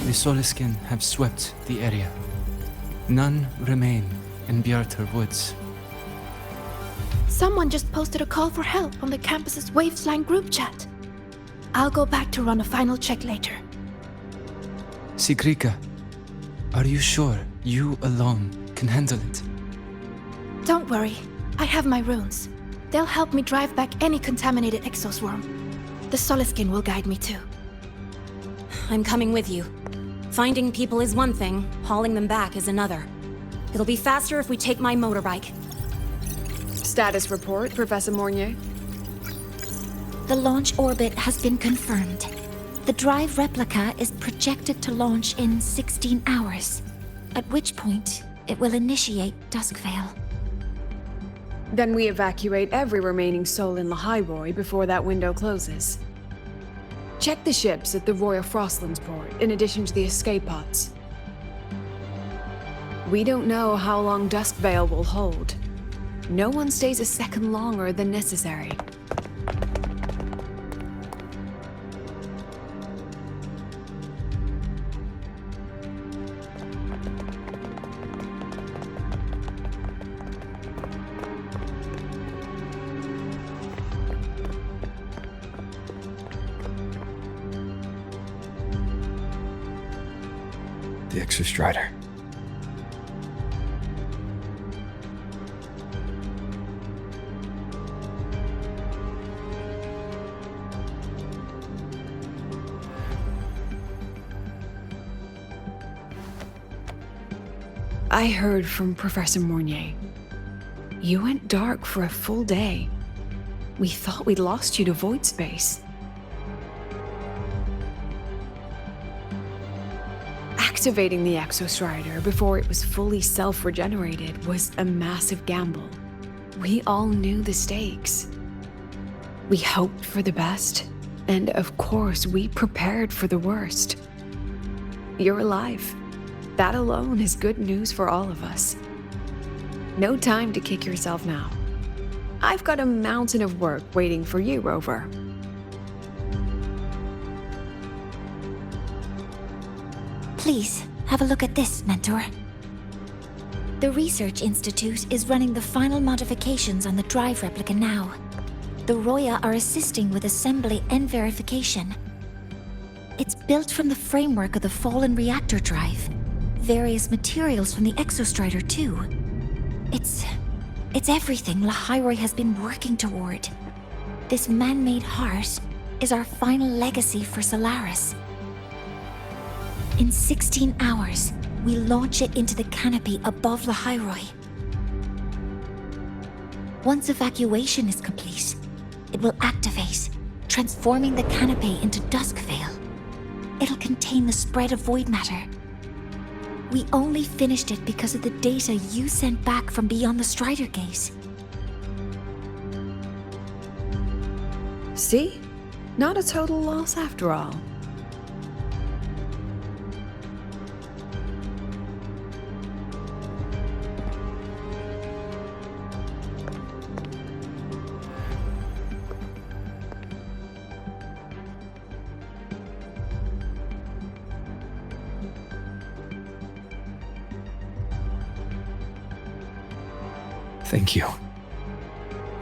The Soliskin have swept the area. None remain in Bjartur Woods. Someone just posted a call for help on the campus's Waveslang group chat. I'll go back to run a final check later. Sigrika, are you sure you alone can handle it? Don't worry, I have my runes. They'll help me drive back any contaminated exoswarm. The Soliskin will guide me too. I'm coming with you. Finding people is one thing, hauling them back is another. It'll be faster if we take my motorbike. Status report, Professor Mornier. The launch orbit has been confirmed. The drive replica is projected to launch in 16 hours, at which point it will initiate Duskvale. Then we evacuate every remaining soul in Lahairoi before that window closes. Check the ships at the Royal Frostlands port, in addition to the escape pods. We don't know how long Duskvale will hold. No one stays a second longer than necessary. The Exostrider. I heard from Professor Mornier. You went dark for a full day. We thought we'd lost you to void space. Activating the Exostrider before it was fully self-regenerated was a massive gamble. We all knew the stakes. We hoped for the best, and of course we prepared for the worst. You're alive. That alone is good news for all of us. No time to kick yourself now. I've got a mountain of work waiting for you, Rover. Please, have a look at this, Mentor. The Research Institute is running the final modifications on the drive replica now. The Roya are assisting with assembly and verification. It's built from the framework of the fallen reactor drive. Various materials from the Exostrider, too. It's everything Lahairoi has been working toward. This man-made heart is our final legacy for Solaris. In 16 hours, we launch it into the canopy above Lahairoi. Once evacuation is complete, it will activate, transforming the canopy into Duskvale. It'll contain the spread of void matter. We only finished it because of the data you sent back from beyond the Strider Gate. See? Not a total loss after all. Thank you.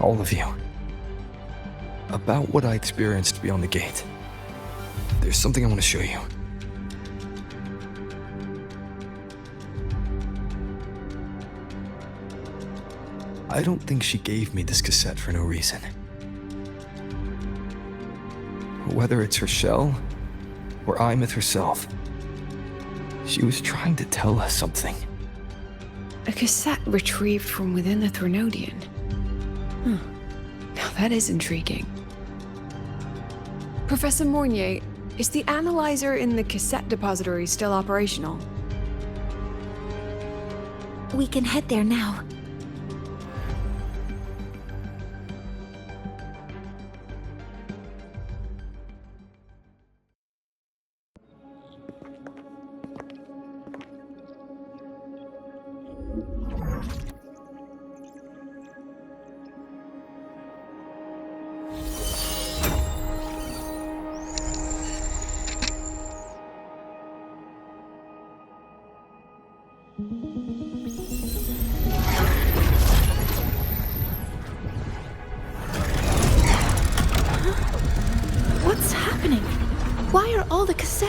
All of you. About what I experienced beyond the gate. There's something I want to show you. I don't think she gave me this cassette for no reason. Whether it's her shell, or aemeath herself, she was trying to tell us something. A cassette retrieved from within the Threnodian. Now that is intriguing. Professor Mornier, is the analyzer in the cassette depository still operational? We can head there now.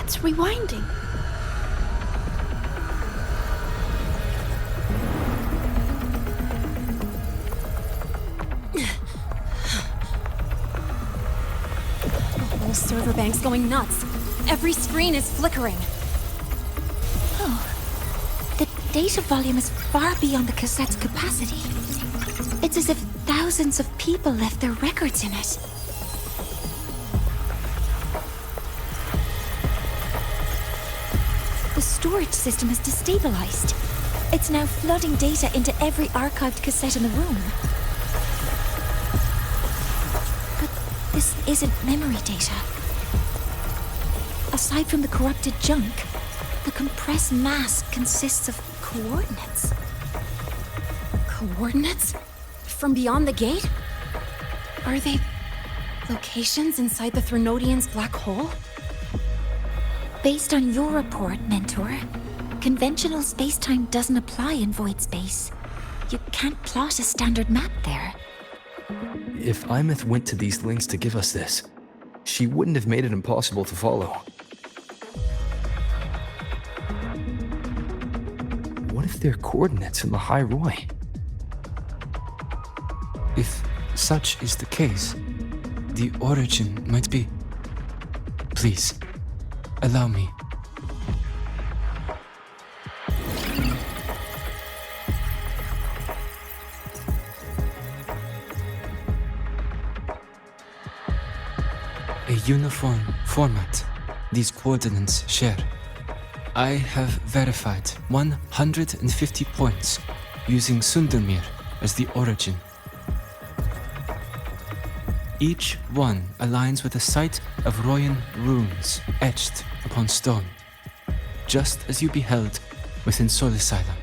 cassette's rewinding. The whole server bank's going nuts. Every screen is flickering. Oh. The data volume is far beyond the cassette's capacity. It's as if thousands of people left their records in it. The storage system is destabilized. It's now flooding data into every archived cassette in the room. But this isn't memory data. Aside from the corrupted junk, the compressed mass consists of coordinates. Coordinates? From beyond the gate? Are they locations inside the Threnodian's black hole? Based on your report, Mentor, conventional space-time doesn't apply in void space. You can't plot a standard map there. If aemeath went to these links to give us this, she wouldn't have made it impossible to follow. What if they're coordinates in the High Roy? If such is the case, the origin might be... Please, allow me. A uniform format these coordinates share. I have verified 150 points using Sundermere as the origin. Each one aligns with a site of Royan runes etched upon stone, just as you beheld within Solisila.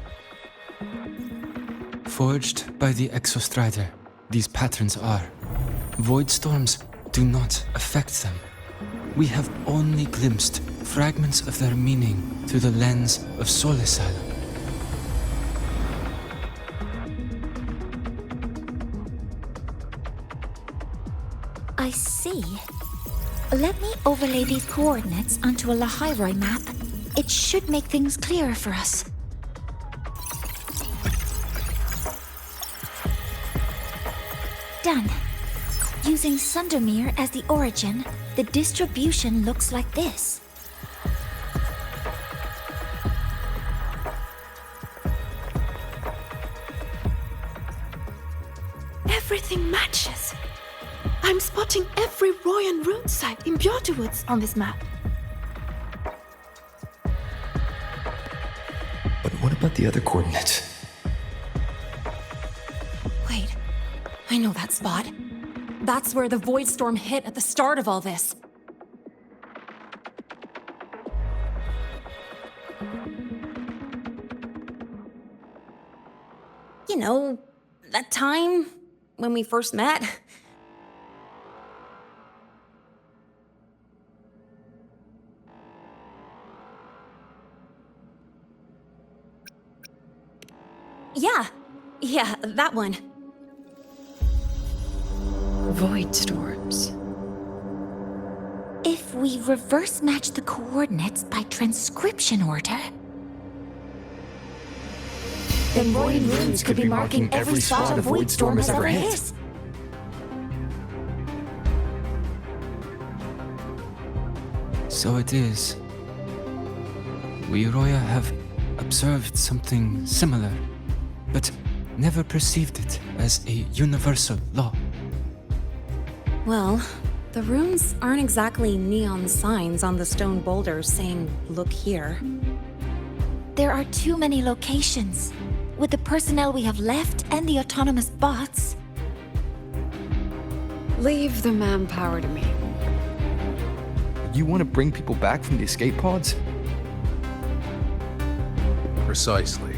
Forged by the Exostrider, these patterns are. Void storms do not affect them. We have only glimpsed fragments of their meaning through the lens of Solisila. I see. Let me overlay these coordinates onto a Lahairoi map. It should make things clearer for us. Done. Using Sundermere as the origin, the distribution looks like this. Everything matches. I'm spotting every Royan rune site in Bjortewoods on this map. But what about the other coordinates? Wait, I know that spot. That's where the void storm hit at the start of all this. You know, that time when we first met. Yeah, that one. Void storms. If we reverse match the coordinates by transcription order, then Royan runes could be marking every spot a void storm has ever hit. So it is. We Roya have observed something similar, but never perceived it as a universal law. Well, the runes aren't exactly neon signs on the stone boulders saying, "Look here." There are too many locations. With the personnel we have left and the autonomous bots. Leave the manpower to me. You want to bring people back from the escape pods? Precisely.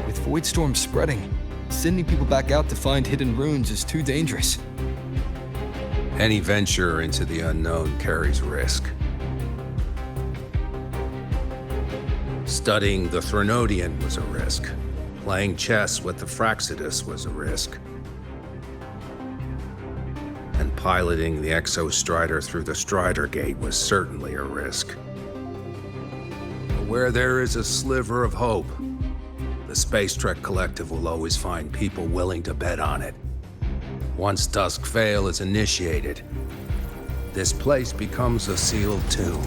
With void storms spreading, sending people back out to find hidden runes is too dangerous. Any venture into the unknown carries risk. Studying the Threnodian was a risk. Playing chess with the Fraxidus was a risk. And Piloting the Exostrider through the Strider Gate was certainly a risk. But where there is a sliver of hope, the Space Trek Collective will always find people willing to bet on it. Once Dusk Vale is initiated, this place becomes a sealed tomb.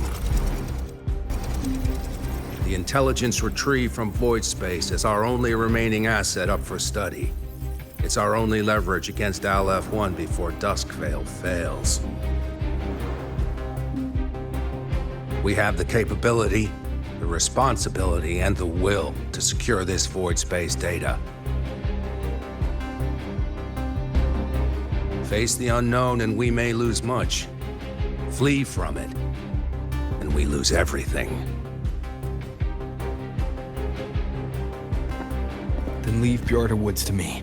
The intelligence retrieved from void space is our only remaining asset up for study. It's our only leverage against Aleph-1 before Dusk Vale fails. We have the capability, the responsibility, and the will to secure this void space data. Face the unknown and we may lose much. Flee from it, and we lose everything. Then leave Bjarta Woods to me.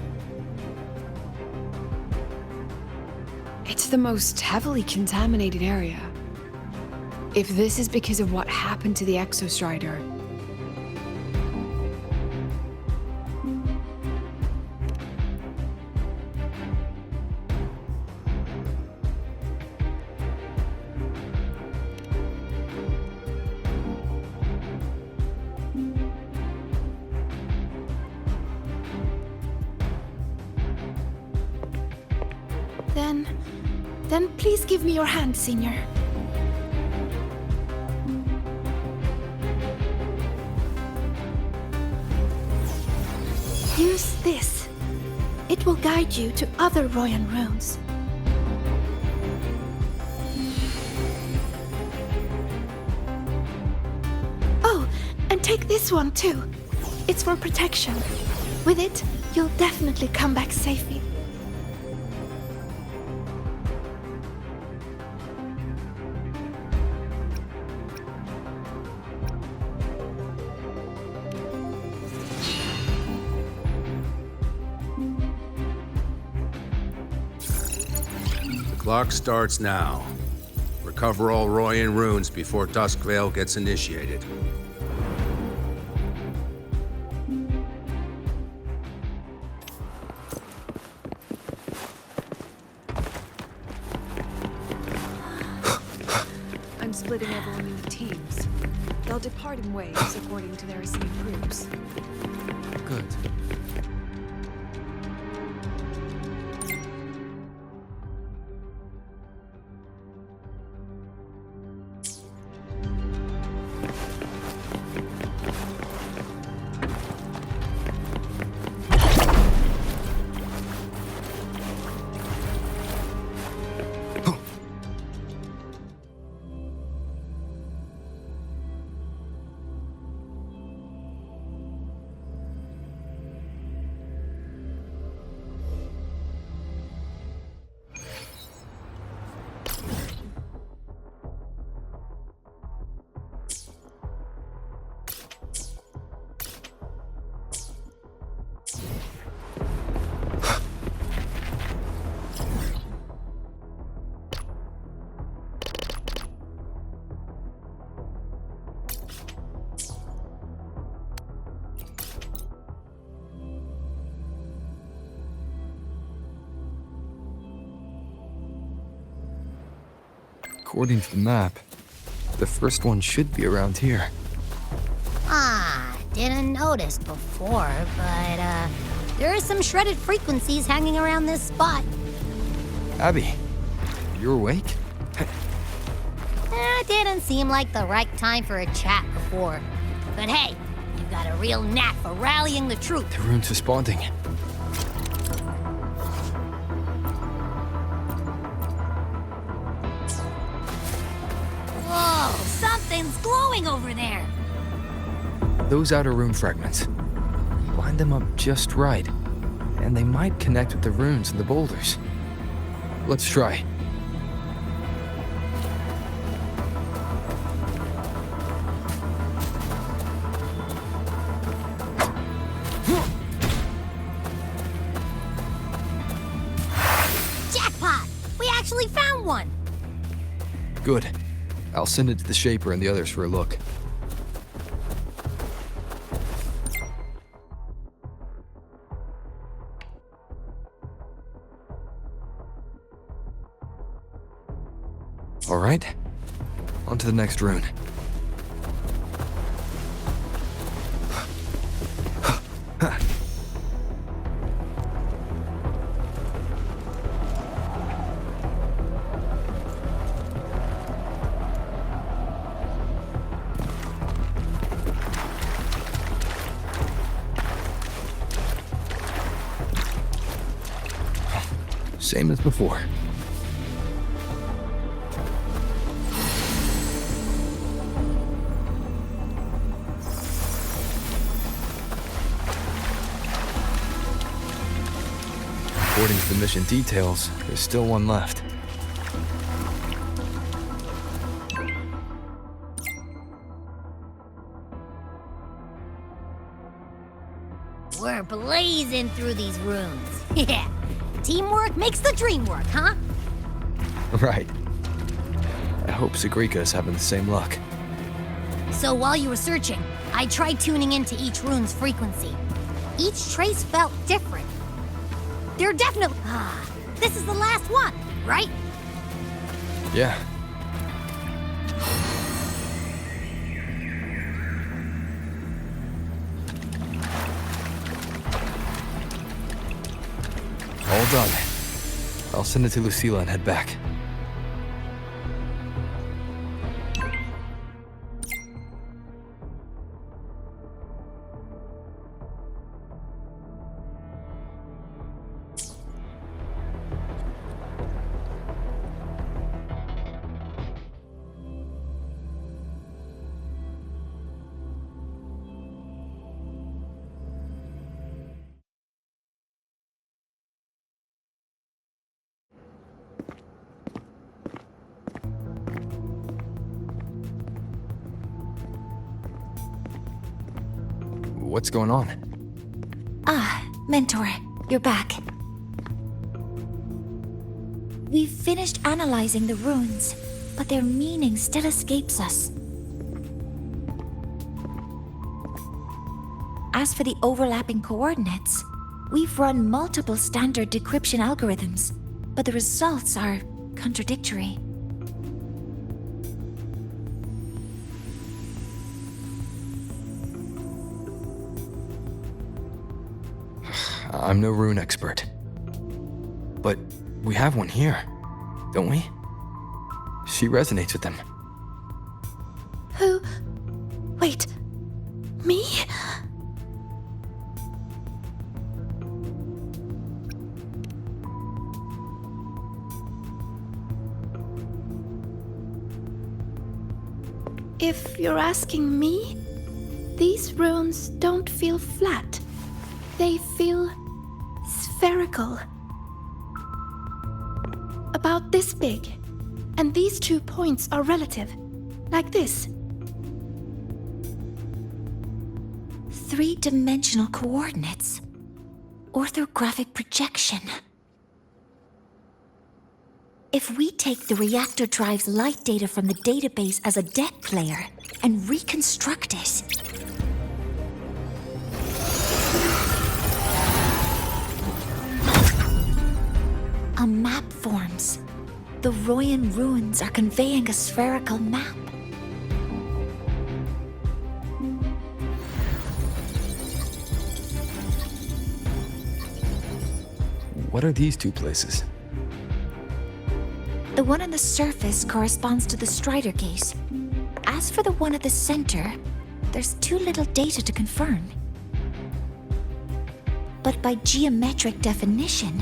It's the most heavily contaminated area. If this is because of what happened to the Exostrider, Then please give me your hand, Senior. Use this. It will guide you to other Royan runes. Oh, and take this one too. It's for protection. With it, you'll definitely come back safely. Clock starts now. Recover all Royan runes before Dusk Vale gets initiated. I'm splitting everyone into teams. They'll depart in waves according to their assigned groups. Good. According to the map, the first one should be around here. Didn't notice before, but, there are some shredded frequencies hanging around this spot. Abby, you awake? Didn't seem like the right time for a chat before. But hey, you've got a real knack for rallying the troops. The rune's responding. Whoa, something's glowing over there. Those outer rune fragments. Line them up just right, and they might connect with the runes and the boulders. Let's try. Jackpot! We actually found one! Good. I'll send it to the Shaper and the others for a look. All right, on to the next rune. Same as before. According to the mission details, there's still one left. We're blazing through these rooms. Yeah. Teamwork makes the dream work, huh? Right. I hope Sigrika's having the same luck. So while you were searching, I tried tuning into each rune's frequency. Each trace felt different. They're definitely... this is the last one, right? Yeah. All done. I'll send it to Lucilla and head back. What's going on? Mentor, you're back. We've finished analyzing the runes, but their meaning still escapes us. As for the overlapping coordinates, we've run multiple standard decryption algorithms, but the results are contradictory. I'm no rune expert. But we have one here, don't we? She resonates with them. Who? Wait. Me? If you're asking me, these runes don't feel flat. They feel spherical. About this big. And these 2 points are relative. Like this. 3-dimensional coordinates. Orthographic projection. If we take the reactor drive's light data from the database as a deck player and reconstruct it, a map forms. The Royan runes are conveying a spherical map. What are these 2 places? The one on the surface corresponds to the Strider Gate. As for the one at the center, there's too little data to confirm. But by geometric definition,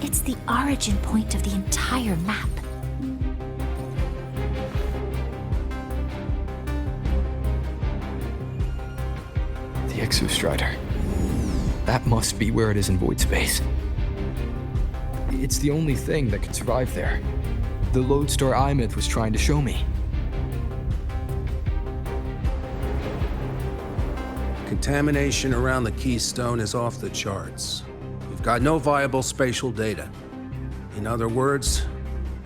it's the origin point of the entire map. The Exostrider. That must be where it is in void space. It's the only thing that could survive there. The lodestar aemeath was trying to show me. Contamination around the keystone is off the charts. We've got no viable spatial data. In other words,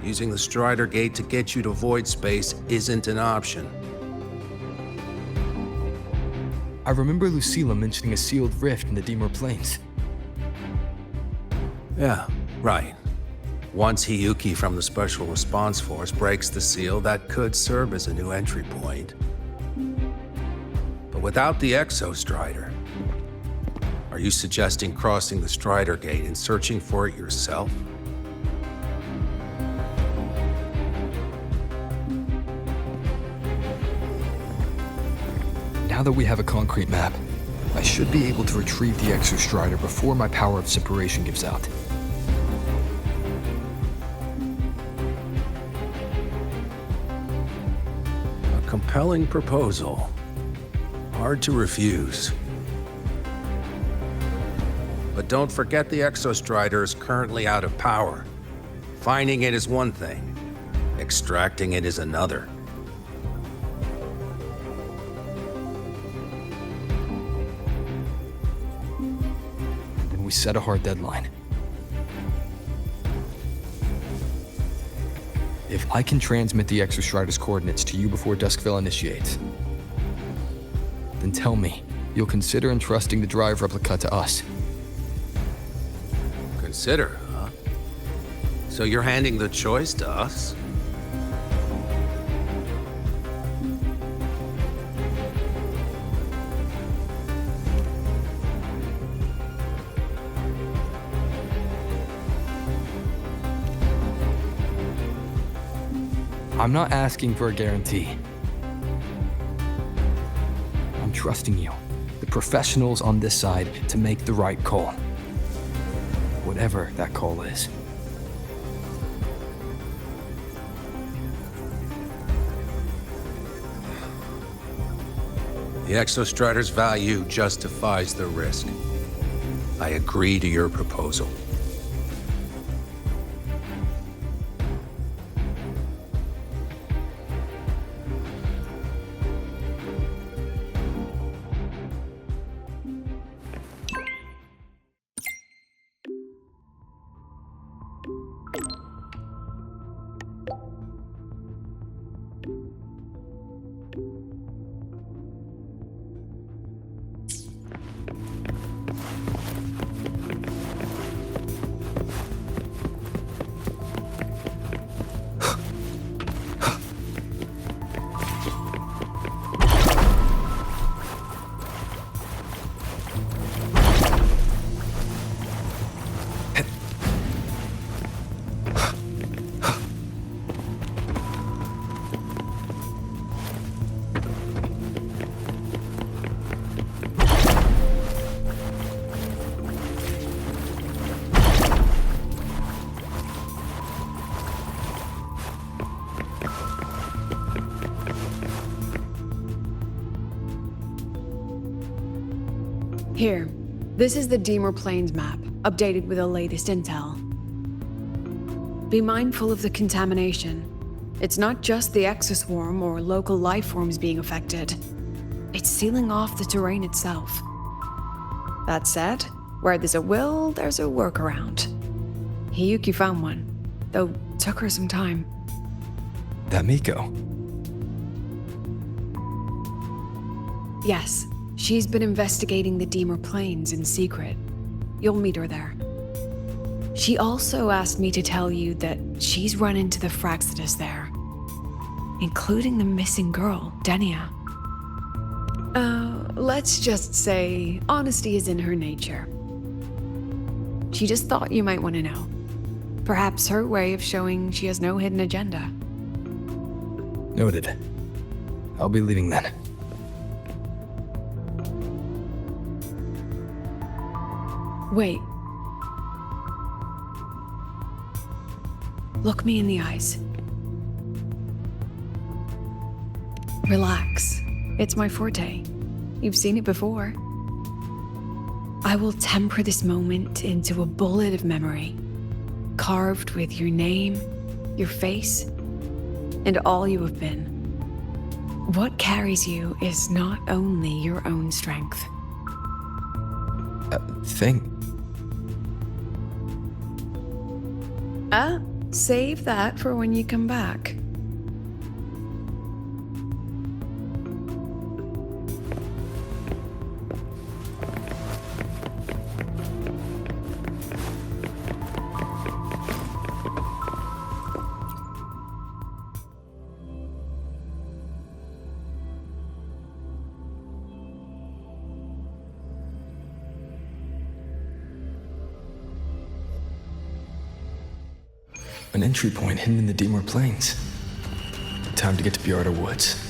using the Strider Gate to get you to void space isn't an option. I remember Lucilla mentioning a sealed rift in the Dimmer Plains. Yeah, right. Once Hiyuki from the Special Response Force breaks the seal, that could serve as a new entry point. But without the Exostrider, are you suggesting crossing the Strider Gate and searching for it yourself? Now that we have a concrete map, I should be able to retrieve the Exostrider before my power of separation gives out. A compelling proposal. Hard to refuse. But don't forget the Exostrider is currently out of power. Finding it is one thing. Extracting it is another. Then we set a hard deadline. If I can transmit the Exostrider's coordinates to you before Duskville initiates, then tell me you'll consider entrusting the drive replica to us. Consider, huh? So you're handing the choice to us? I'm not asking for a guarantee. I'm trusting you, the professionals on this side, to make the right call. Whatever that call is. The Exostrider's value justifies the risk. I agree to your proposal. Here, this is the Deemer Plains map, updated with the latest intel. Be mindful of the contamination. It's not just the exoswarm or local life forms being affected. It's sealing off the terrain itself. That said, where there's a will, there's a workaround. Hiyuki found one, though took her some time. That Miko. Yes, she's been investigating the Deemer Plains in secret. You'll meet her there. She also asked me to tell you that she's run into the Fraxidus there, including the missing girl, Denia. Let's just say honesty is in her nature. She just thought you might want to know. Perhaps her way of showing she has no hidden agenda. Noted. I'll be leaving then. Wait. Look me in the eyes. Relax. It's my forte. You've seen it before. I will temper this moment into a bullet of memory, carved with your name, your face, and all you have been. What carries you is not only your own strength. Save that for when you come back. An entry point hidden in the Deemor Plains. Time to get to Bjarda Woods.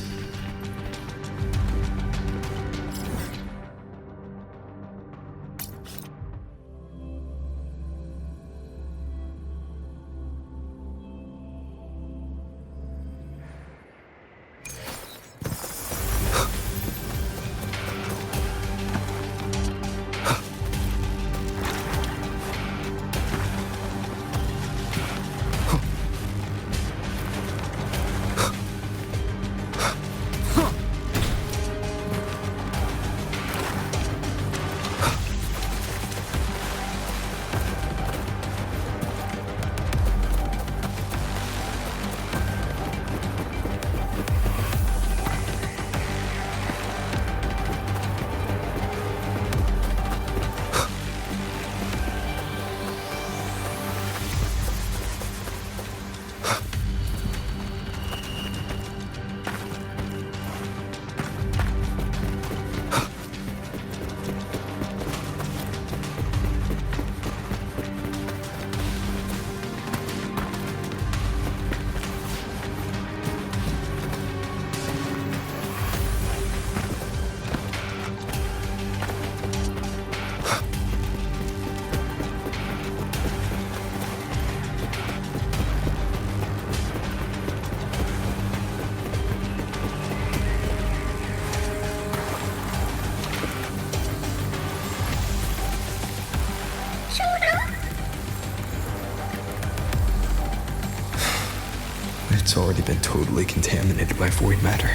It's already been totally contaminated by void matter.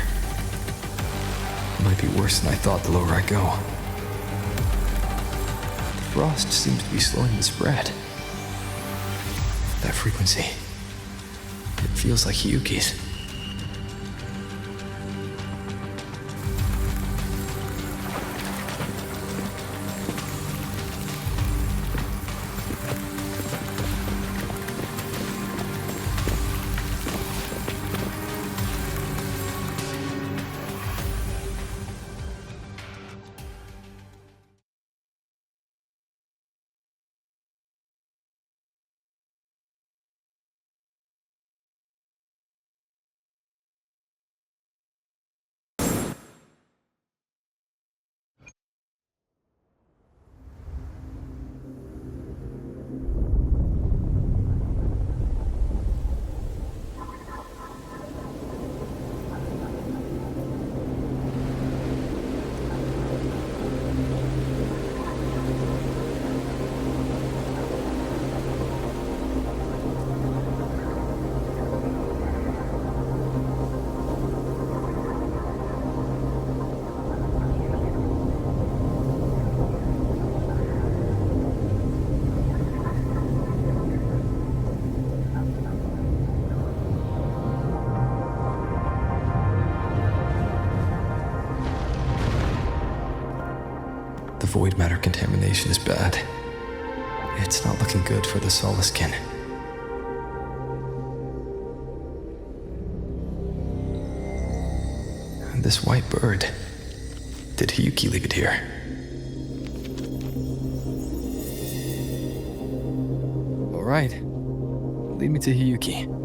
It might be worse than I thought the lower I go. The frost seems to be slowing the spread. That frequency. It feels like Hiyuki's. The void matter contamination is bad. It's not looking good for the Soliskin. And this white bird. Did Hiyuki leave it here? All right. Lead me to Hiyuki.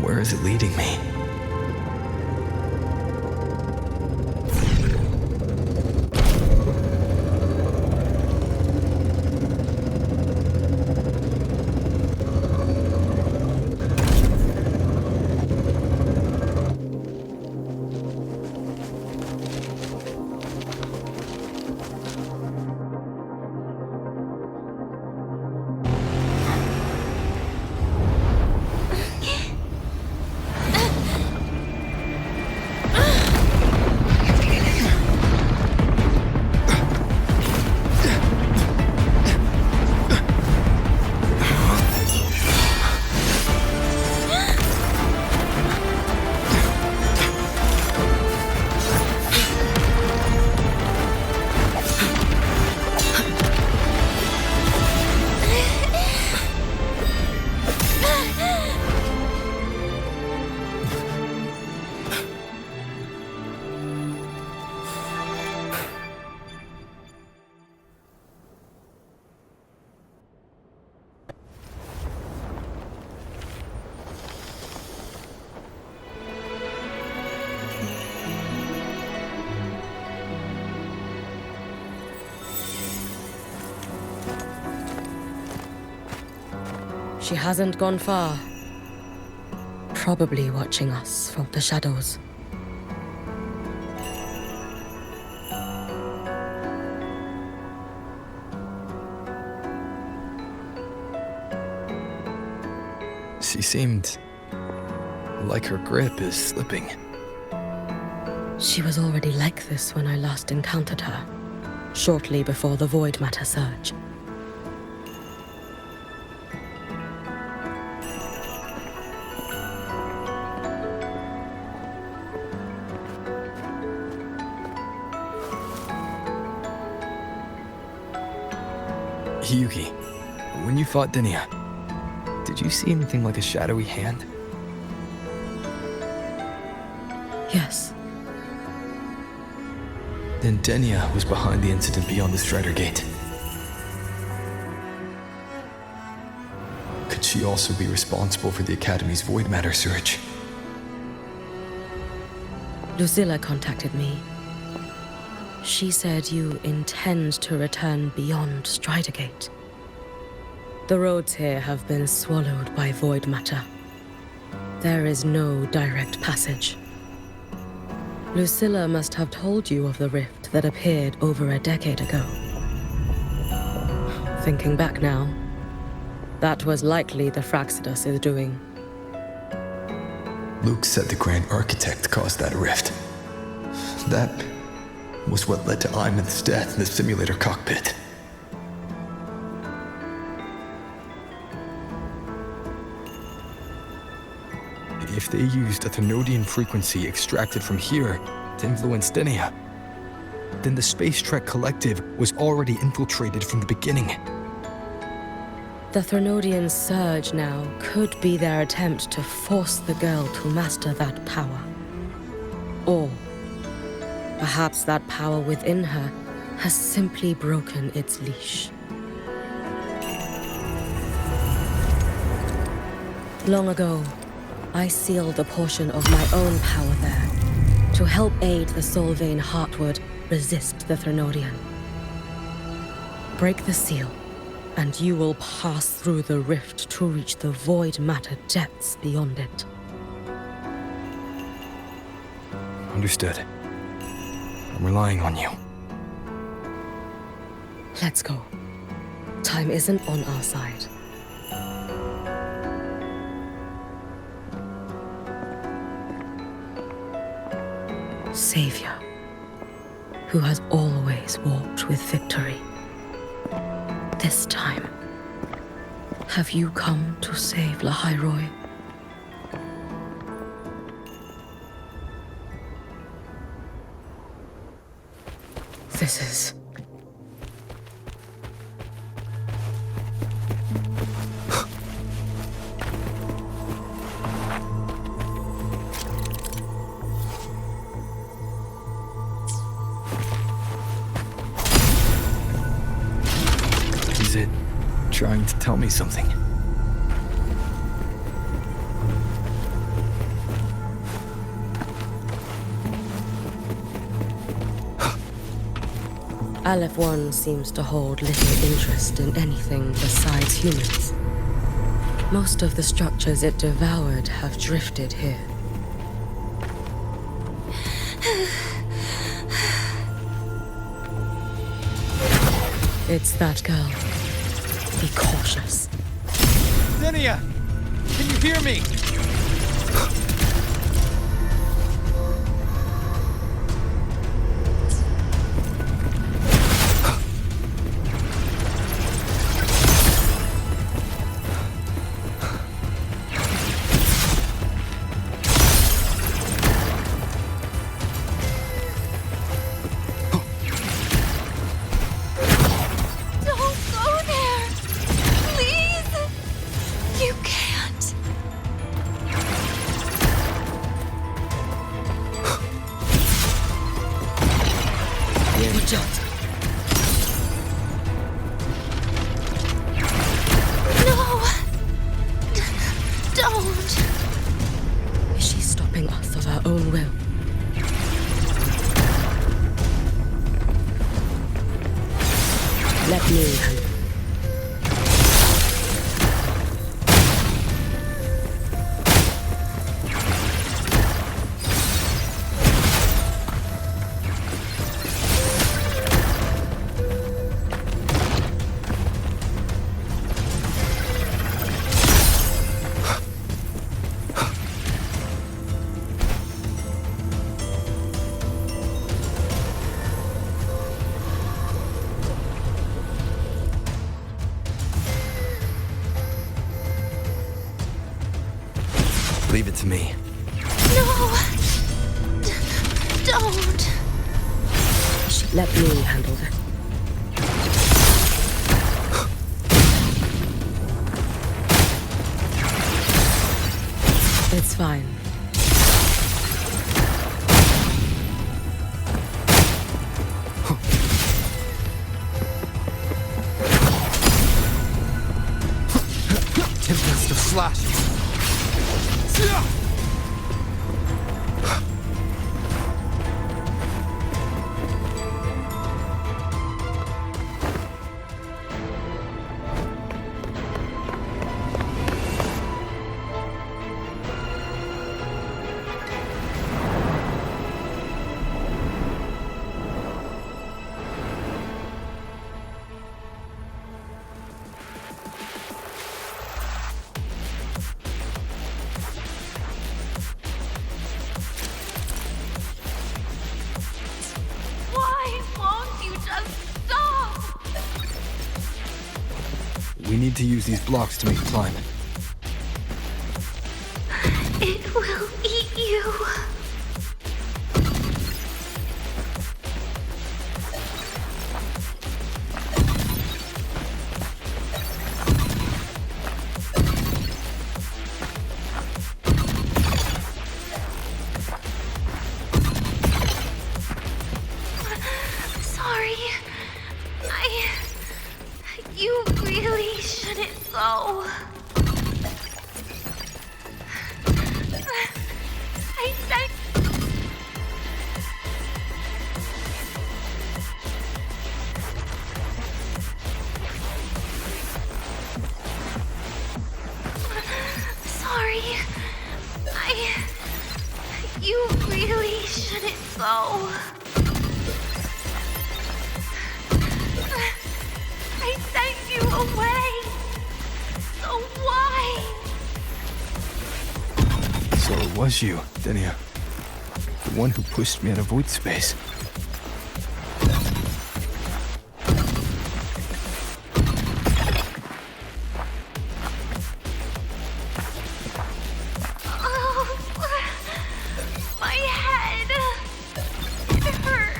Where is it leading me? She hasn't gone far. Probably watching us from the shadows. She seemed like her grip is slipping. She was already like this when I last encountered her, shortly before the Void Matter surge. Yuki, when you fought Denia, did you see anything like a shadowy hand? Yes. Then Denia was behind the incident beyond the Strider Gate. Could she also be responsible for the Academy's Void Matter surge? Lucilla contacted me. She said you intend to return beyond Strider Gate. The roads here have been swallowed by Void Matter. There is no direct passage. Lucilla must have told you of the rift that appeared over a decade ago. Thinking back now, that was likely the Fraxidus' doing. Luke said the Grand Architect caused that rift. That was what led to aemeath's death in the simulator cockpit. If they used a Thenodian frequency extracted from here to influence Denia, then the Space Trek Collective was already infiltrated from the beginning. The Thenodian surge now could be their attempt to force the girl to master that power. Or perhaps that power within her has simply broken its leash. Long ago, I sealed a portion of my own power there to help aid the Solvane Heartwood resist the Thenodian. Break the seal, and you will pass through the rift to reach the Void Matter depths beyond it. Understood. I'm relying on you. Let's go. Time isn't on our side. Savior, who has always walked with victory. This time, have you come to save Lahairoi? This is... Is it trying to tell me something? Aleph 1 seems to hold little interest in anything besides humans. Most of the structures it devoured have drifted here. It's that girl. Be cautious. Denia! Can you hear me? Leave it to me. No! Don't! Let me handle it. It's fine. Tempest of Slash. Why won't you just stop? We need to use these blocks to make a climb. It will eat you. Sorry. You really shouldn't go. I said. Sorry. You really shouldn't go. I sent you away. So why? So it was you, Denia. The one who pushed me out of void space. My head. It hurts.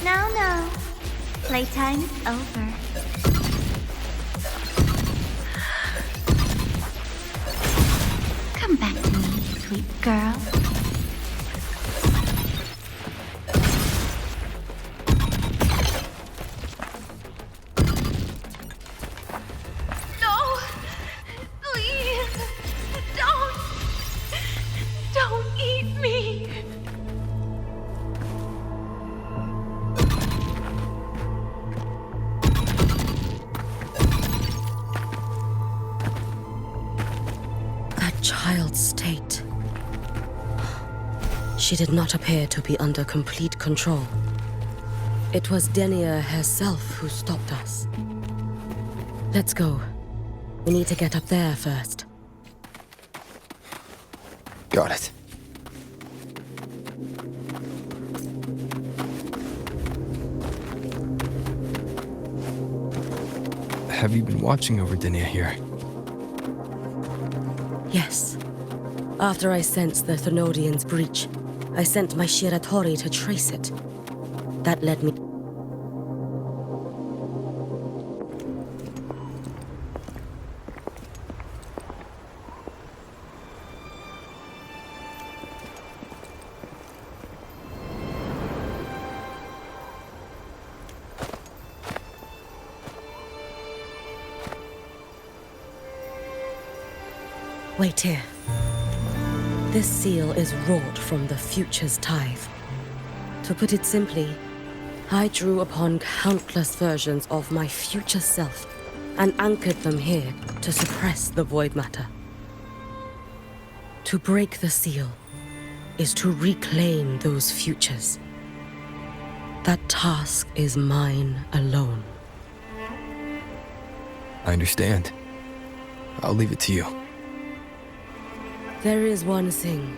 No. Playtime's over. Come back to me, sweet girl. No! Please! Don't eat me! That child's state. She did not appear to be under complete control. It was Denia herself who stopped us. Let's go. We need to get up there first. Got it. Have you been watching over Denia here? Yes. After I sensed the Thenodian's breach, I sent my Shiratori to trace it. That led me... Wait here. This seal is wrought from the future's tithe. To put it simply, I drew upon countless versions of my future self and anchored them here to suppress the void matter. To break the seal is to reclaim those futures. That task is mine alone. I understand. I'll leave it to you. There is one thing.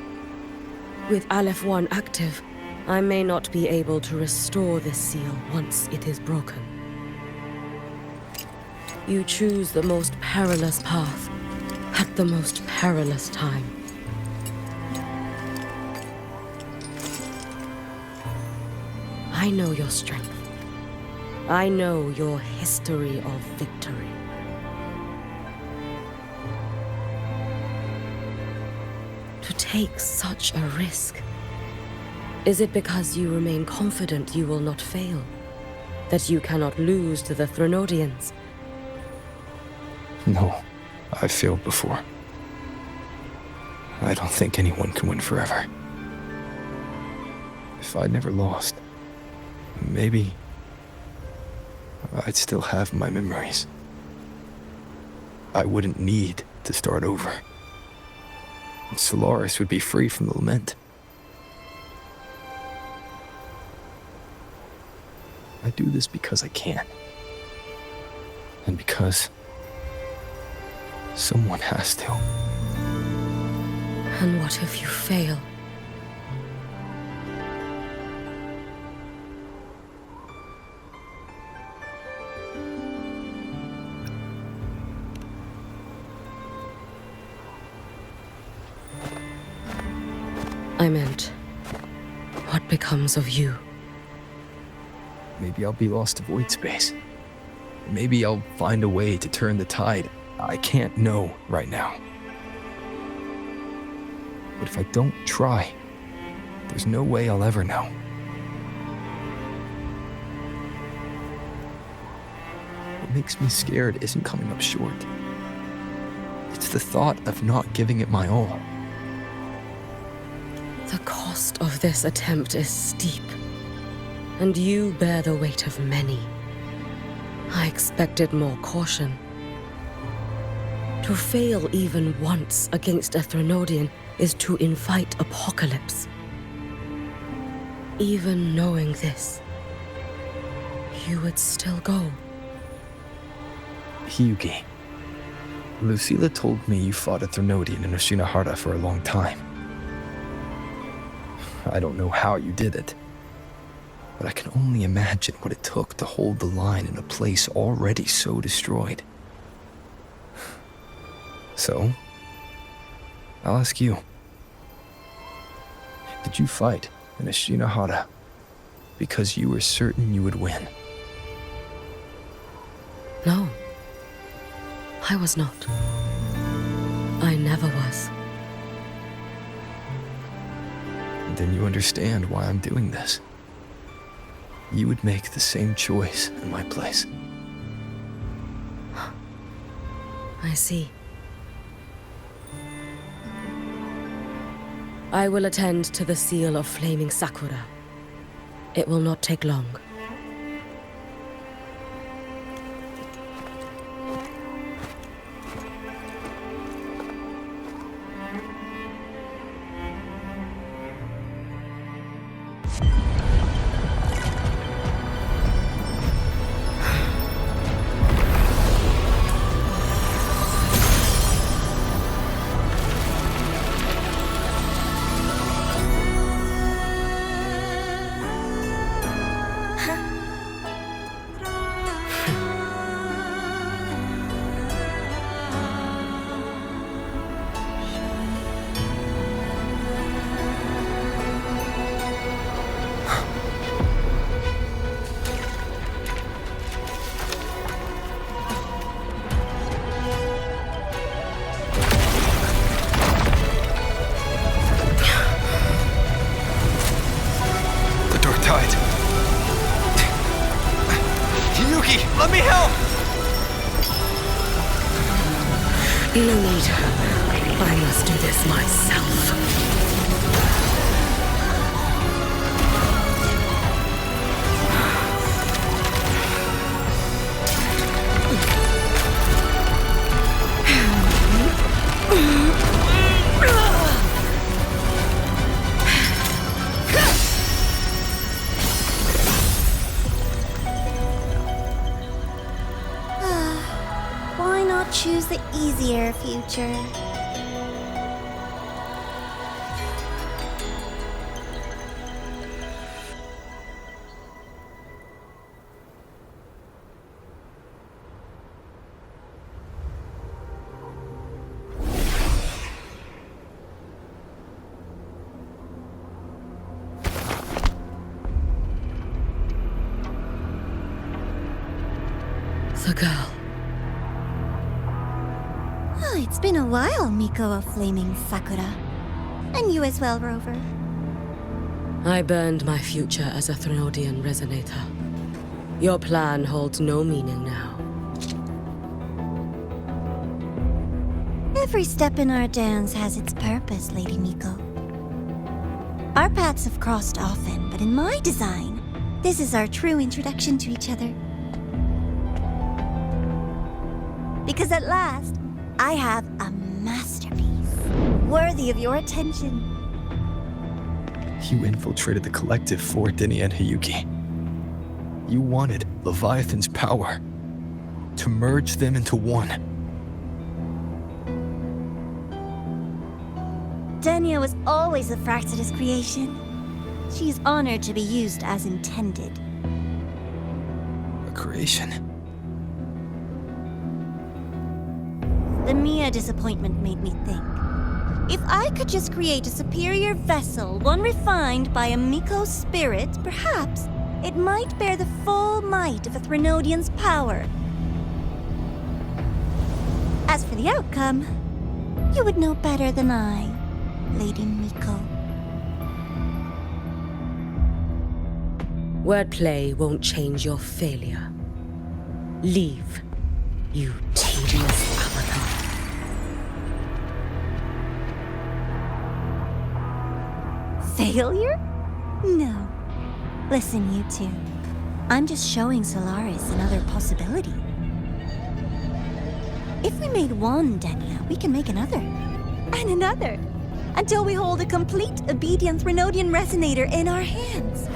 With Aleph 1 active, I may not be able to restore this seal once it is broken. You choose the most perilous path at the most perilous time. I know your strength. I know your history of victory. To take such a risk? Is it because you remain confident you will not fail? That you cannot lose to the Threnodians? No, I've failed before. I don't think anyone can win forever. If I'd never lost, maybe I'd still have my memories. I wouldn't need to start over. Solaris would be free from the lament. I do this because I can. And because someone has to. And what if you fail? I meant, what becomes of you? Maybe I'll be lost to void space. Maybe I'll find a way to turn the tide. I can't know right now. But if I don't try, there's no way I'll ever know. What makes me scared isn't coming up short. It's the thought of not giving it my all. The cost of this attempt is steep, and you bear the weight of many. I expected more caution. To fail even once against a Threnodian is to invite apocalypse. Even knowing this, you would still go. Hyugi, Lucilla told me you fought a Threnodian in Oshinahara for a long time. I don't know how you did it, but I can only imagine what it took to hold the line in a place already so destroyed. So, I'll ask you. Did you fight in Oshinahara because you were certain you would win? No, I was not. I never was. Then you understand why I'm doing this. You would make the same choice in my place. I see. I will attend to the seal of Flaming Sakura. It will not take long. Let me help! No need. I must do this myself. Why not choose the easier future? The girl. Oh, it's been a while, Miko of Flaming Sakura. And you as well, Rover. I burned my future as a Threnodian resonator. Your plan holds no meaning now. Every step in our dance has its purpose, Lady Miko. Our paths have crossed often, but in my design, this is our true introduction to each other. Because at last, I have a masterpiece, worthy of your attention. You infiltrated the collective for Dinia and Hiyuki. You wanted Leviathan's power to merge them into one. Denia was always a Fractidus creation. She is honored to be used as intended. A creation. The Mia disappointment made me think. If I could just create a superior vessel, one refined by a Miko spirit, perhaps it might bear the full might of a Threnodian's power. As for the outcome, you would know better than I, Lady Miko. Wordplay won't change your failure. Leave, you tedious avatar. Failure? No. Listen, you two. I'm just showing Solaris another possibility. If we made one Denia, we can make another. And another. Until we hold a complete obedient Threnodian resonator in our hands.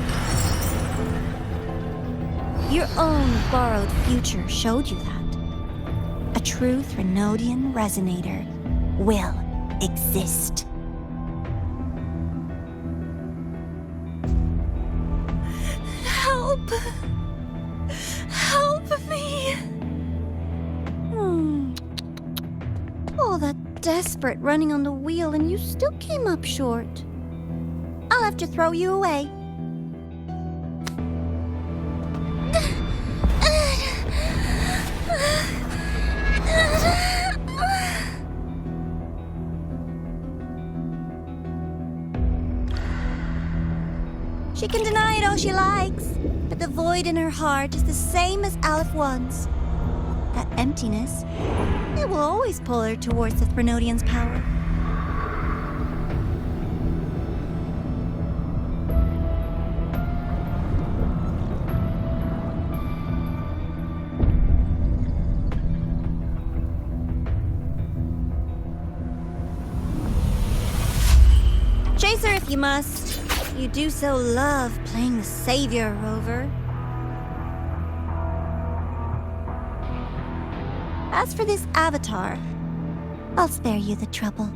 Your own borrowed future showed you that. A true Threnodian resonator will exist. Help! Help me! All that desperate running on the wheel and you still came up short. I'll have to throw you away. She can deny it all she likes, but the void in her heart is the same as Aleph One's. That emptiness, it will always pull her towards the Threnodian's power. Chase her if you must. You do so love playing the savior, Rover. As for this avatar, I'll spare you the trouble.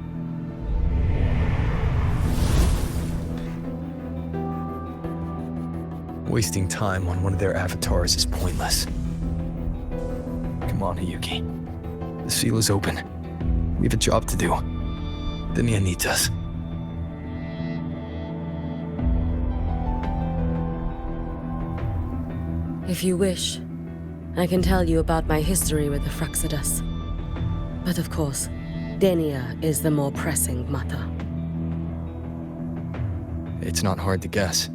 Wasting time on one of their avatars is pointless. Come on, Hiyuki. The seal is open. We have a job to do. Dinia needs us. If you wish, I can tell you about my history with the Fractidus. But of course, Denia is the more pressing matter. It's not hard to guess.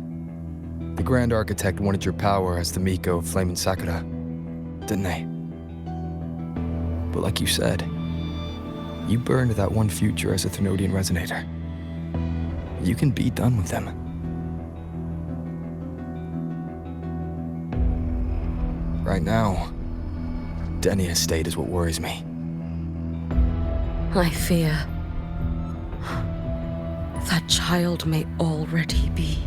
The Grand Architect wanted your power as the Miko of Flaming Sakura, didn't they? But like you said, you burned that one future as a Threnodian resonator. You can be done with them. Right now, Denia's state is what worries me. I fear that child may already be.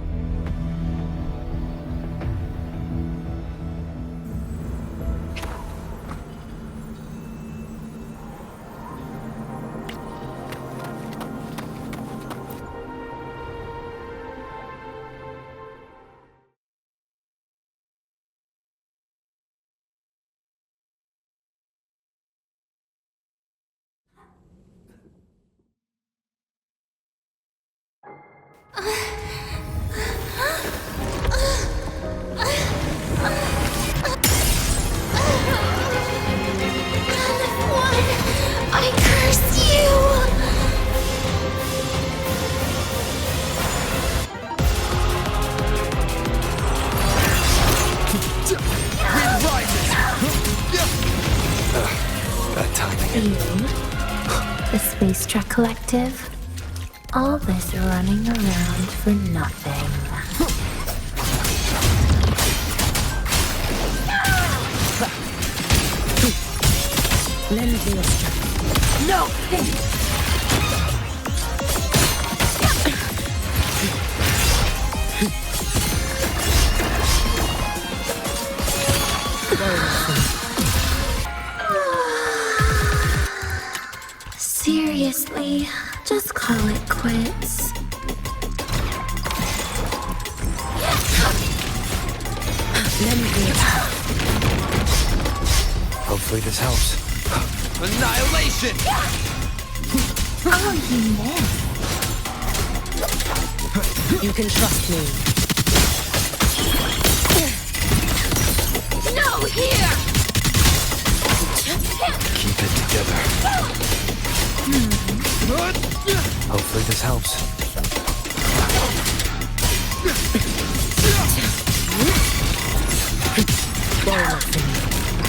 Spectra Collective. All this running around for nothing. Lend me your strength. No! Seriously, just call it quits. Lend me your strength. Hopefully this helps. Annihilation! Oh, you missed. You can trust me. No, here! Keep it together. Hopefully this helps.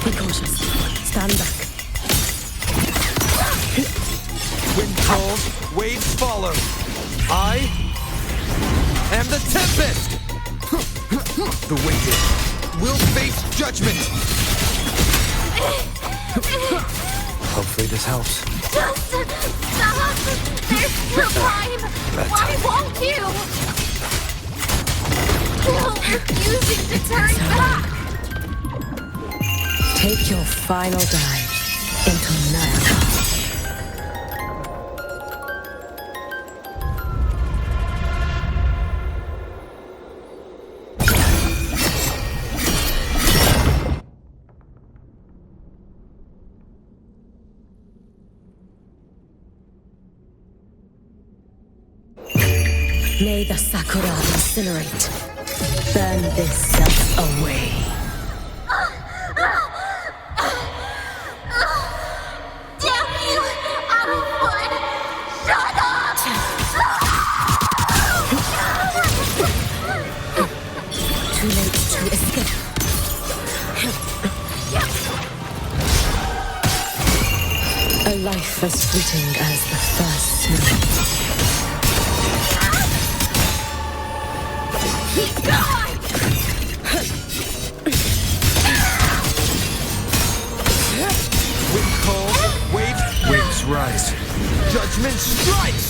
Be cautious. Stand back. Wind calls, waves follow. I am the Tempest! The Wicked will face judgment! Hopefully this helps. Just stop! There's still time! Why won't you? Still refusing to turn back! Take your final dive into Nile. May the Sakura incinerate. Burn this self away. Damn you! Out of blood! Shut up! Too late to escape. A life as fleeting as the first snow. Keep going! Wind calls, waves rise. Judgment strikes!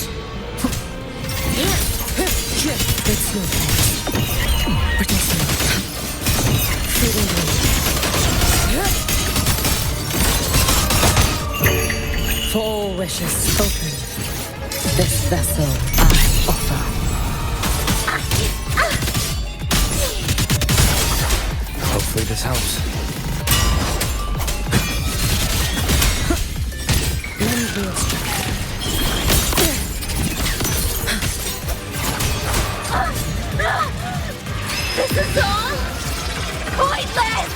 It's no place. Protect me. Feeding me. For all wishes spoken, this vessel I offer. Hopefully this helps. Lend me your strength. This is all pointless!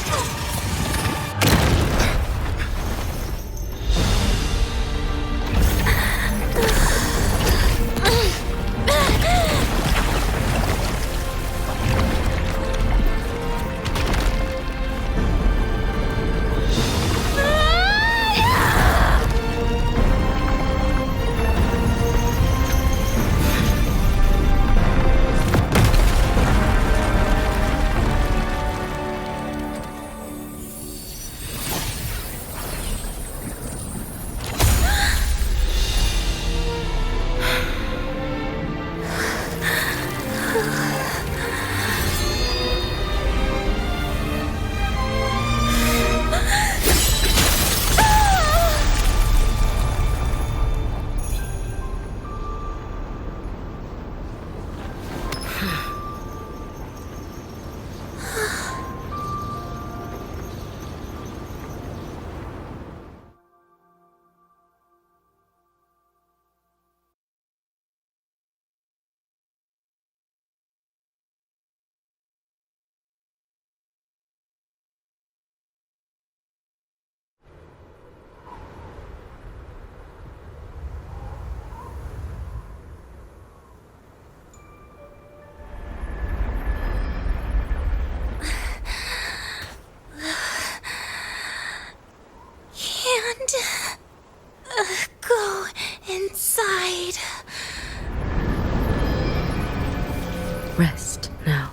Rest now.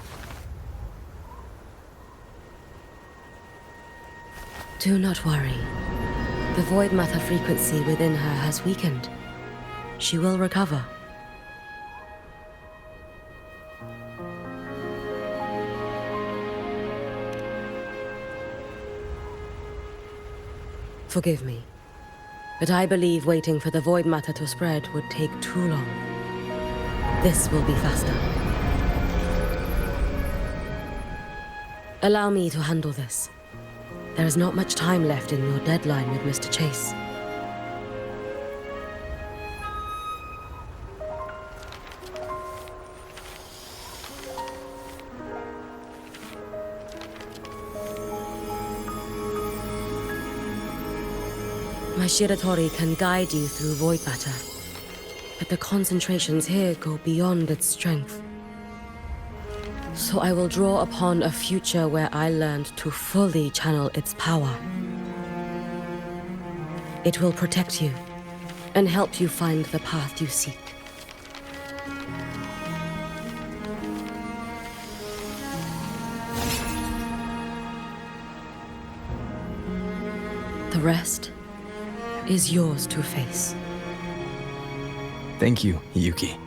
Do not worry. The void matter frequency within her has weakened. She will recover. Forgive me, but I believe waiting for the void matter to spread would take too long. This will be faster. Allow me to handle this. There is not much time left in your deadline with Mr. Chase. My Shiratori can guide you through void matter, but the concentrations here go beyond its strength. So I will draw upon a future where I learned to fully channel its power. It will protect you and help you find the path you seek. The rest is yours to face. Thank you, Yuki.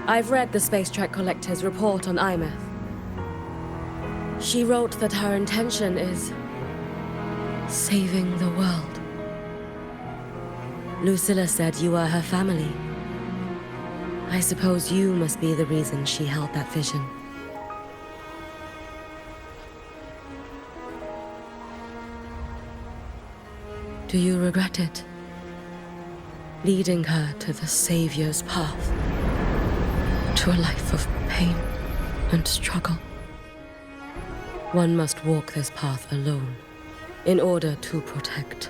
I've read the Space Trek Collector's report on aemeath. She wrote that her intention is saving the world. Lucilla said you are her family. I suppose you must be the reason she held that vision. Do you regret it? Leading her to the Savior's path? To a life of pain and struggle? One must walk this path alone in order to protect.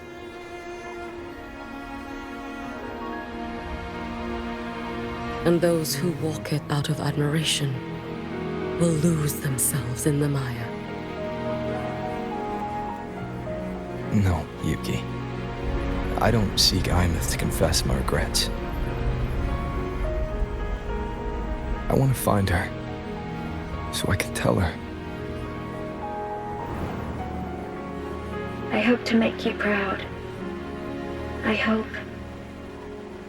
And those who walk it out of admiration will lose themselves in the mire. No, Yuki. I don't seek aemeath to confess my regrets. I want to find her, so I can tell her. I hope to make you proud. I hope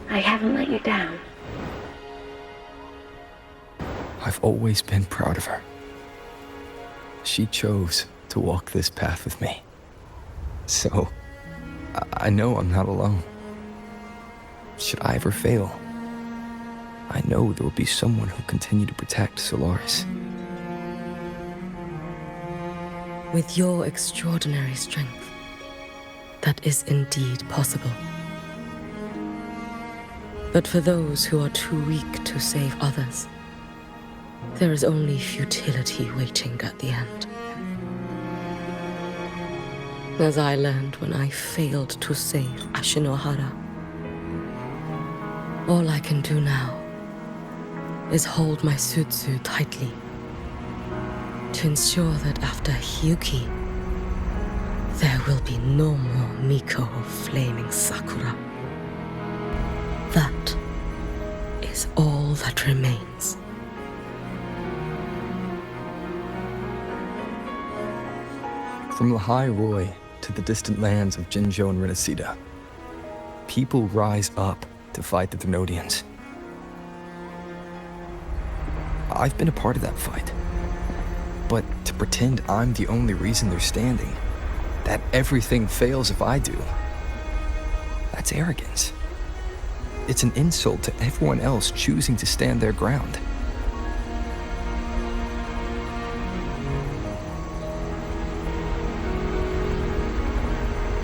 I haven't let you down. I've always been proud of her. She chose to walk this path with me. So, I know I'm not alone. Should I ever fail, I know there will be someone who'll continue to protect Solaris. With your extraordinary strength, that is indeed possible. But for those who are too weak to save others, there is only futility waiting at the end. As I learned when I failed to save Ashinohara. All I can do now is hold my Sutsu tightly to ensure that after Hyuki, there will be no more Miko of flaming Sakura. That is all that remains. From Lahai Roy to the distant lands of Jinzhou and Renacida, people rise up to fight the Thermodians. I've been a part of that fight. But to pretend I'm the only reason they're standing, that everything fails if I do, that's arrogance. It's an insult to everyone else choosing to stand their ground.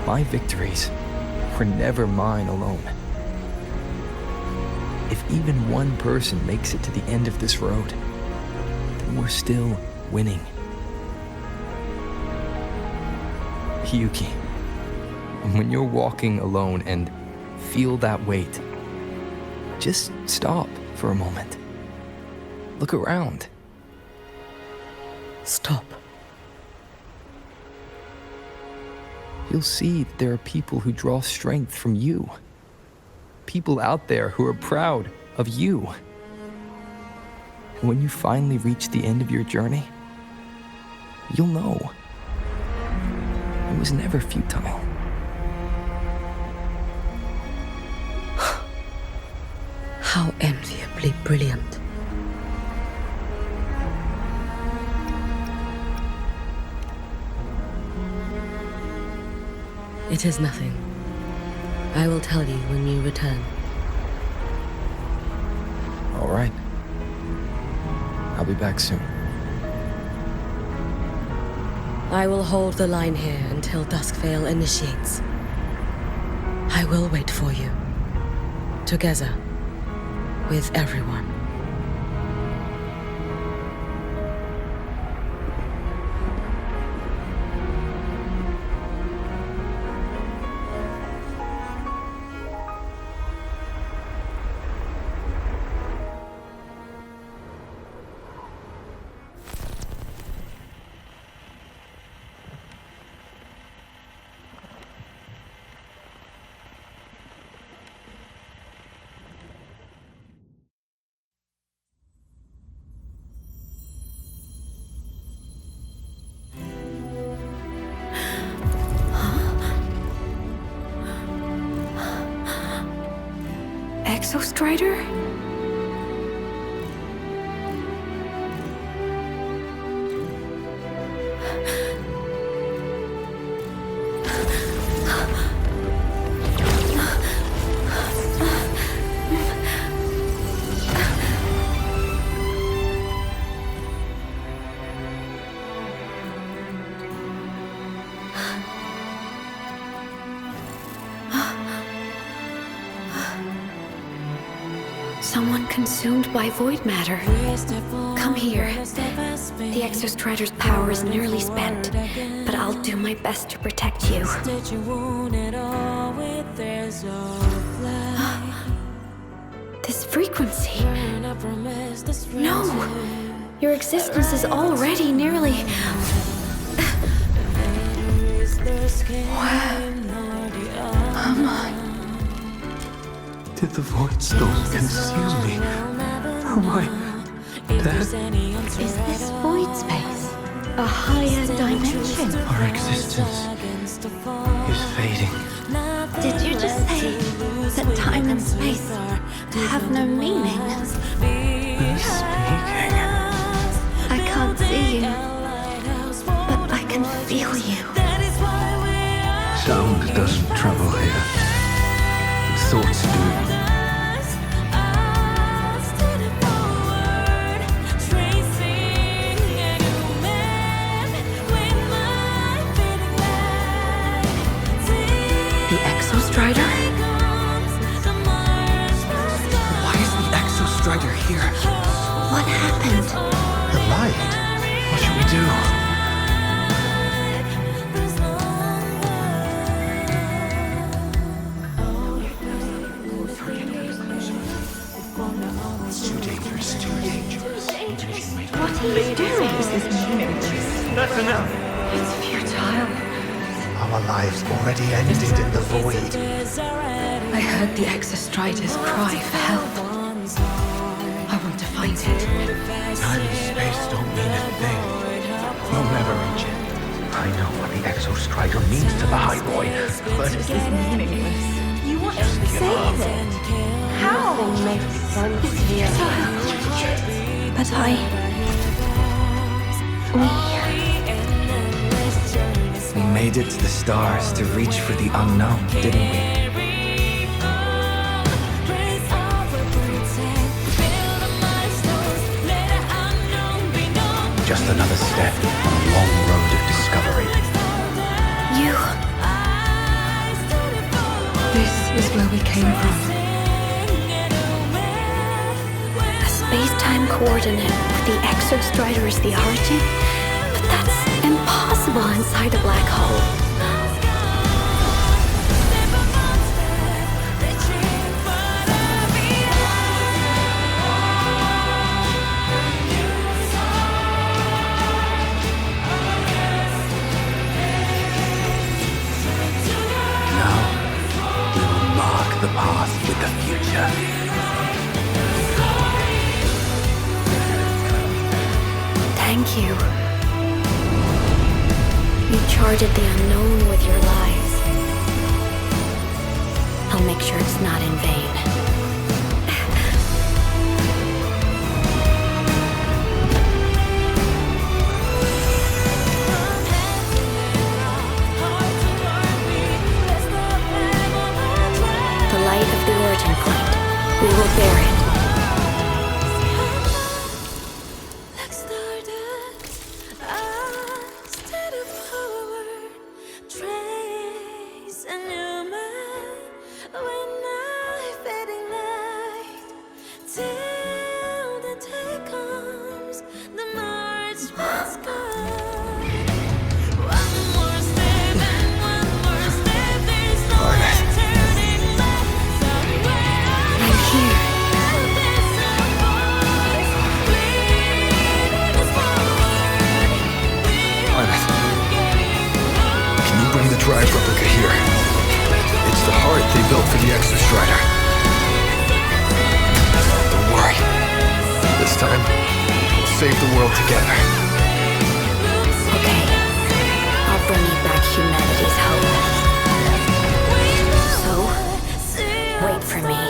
My victories were never mine alone. If even one person makes it to the end of this road, then we're still winning. Hyuki, when you're walking alone and feel that weight, just stop for a moment. Look around. Stop. you'll see that there are people who draw strength from you. People out there who are proud of you. And when you finally reach the end of your journey, you'll know it was never futile. How enviably brilliant. It is nothing. I will tell you when you return. All right. I'll be back soon. I will hold the line here until Duskvale initiates. I will wait for you. Together. With everyone. Exostrider? Someone consumed by void matter. Come here. The Exostrider's power is nearly spent, but I'll do my best to protect you. This frequency. No! Your existence is already nearly... Where am I? Did the void storm consume me? Am I dead? Is this void space a higher dimension? Our existence is fading. Did you just say that time and space have no meaning? Who's speaking? I can't see you, but I can feel you. Sound doesn't travel here. Thoughts do. The Exostrider? Why is the Exostrider here? What happened? The light. What should we do? What are you doing? That's enough. It's futile. Our lives already ended in the void. I heard the Exostrider's cry for help. I want to find it. Time and space don't mean a thing. You'll never reach it. I know what the Exostrider means to the High Boy, but This is meaningless. You want to save it? How? It's futile. But we made it to the stars to reach for the unknown, didn't we? Just another step on a long road of discovery. You... This is where we came from. A space-time coordinate with the Exostrider as the origin? But that's impossible inside a black hole. You charted the unknown with your lies. I'll make sure it's not in vain. The light of the origin point. We will bear it. Drive replica here. It's the heart they built for the Exostrider. Don't worry. This time, we'll save the world together. Okay. I'll bring you back humanity's hope. So, wait for me.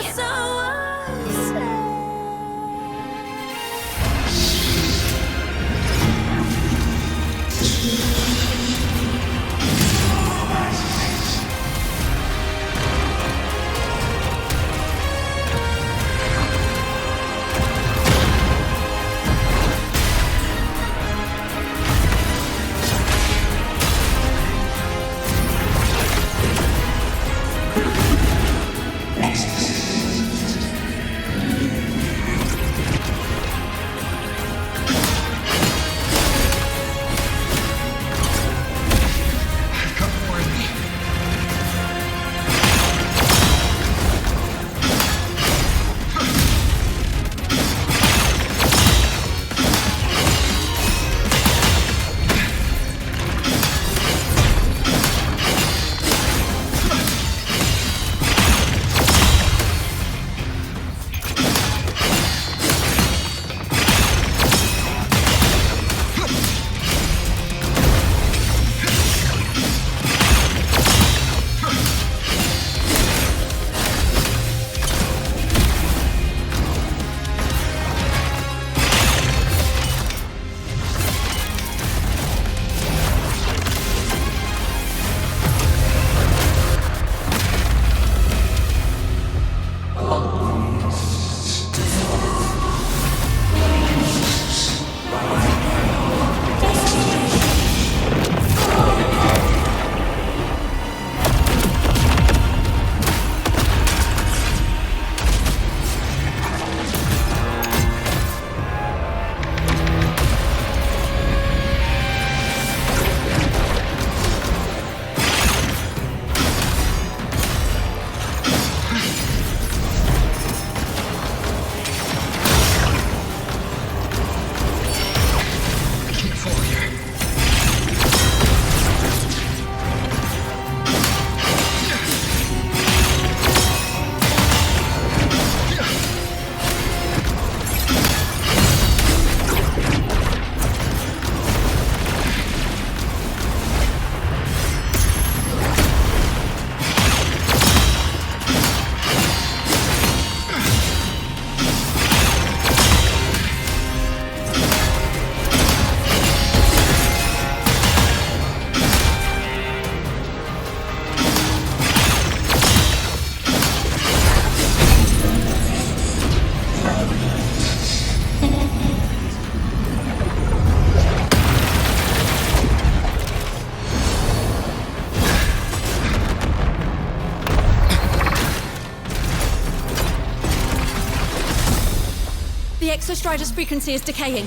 The Exostrider's frequency is decaying.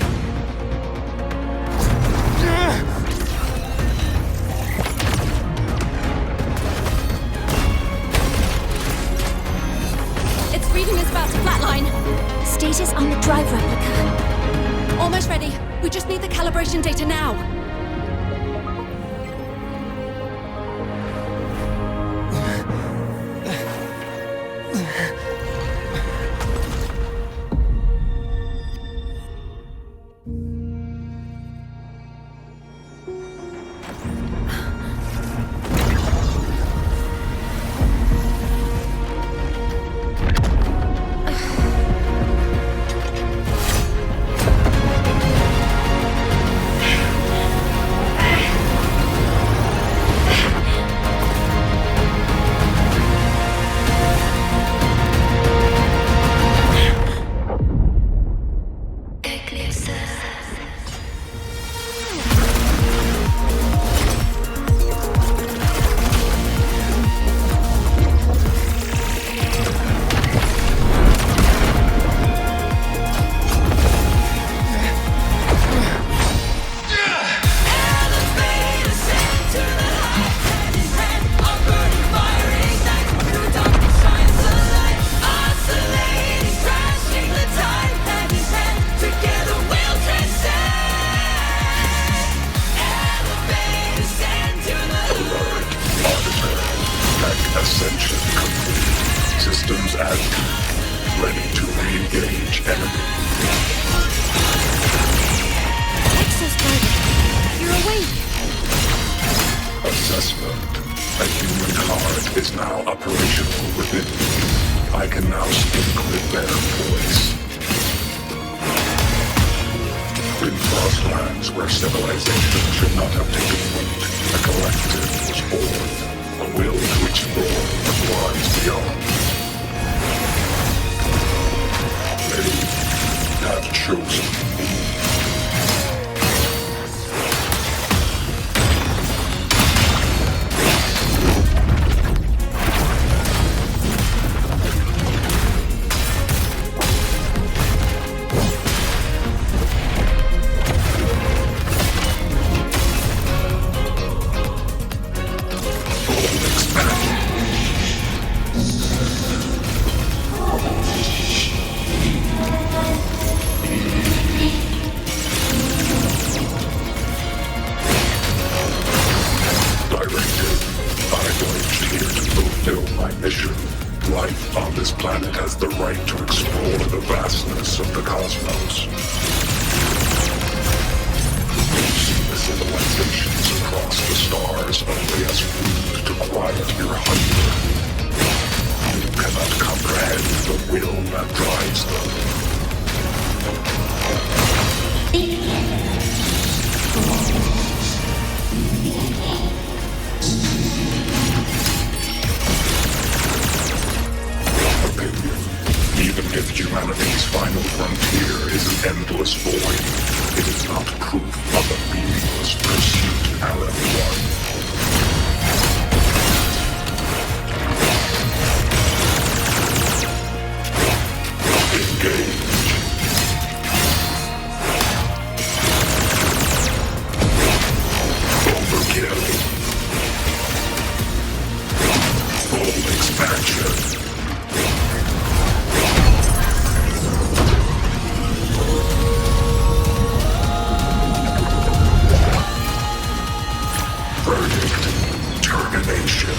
Its reading is about to flatline. Status on the drive replica. Almost ready. We just need the calibration data now. and ready to re-engage enemy. Exostrider, you're awake. Assessment. A human heart is now operational within me. I can now speak with their voice. In lost lands where civilization should not have taken root, a collective was born, a will to explore what lies beyond. They have chosen me. Life on this planet has the right to explore the vastness of the cosmos. You see the civilizations across the stars only as food to quiet your hunger. You cannot comprehend the will that drives them. Even if humanity's final frontier is an endless void, it is not proof of a meaningless pursuit, LF1. Engage. Overkill. Full expansion. Termination.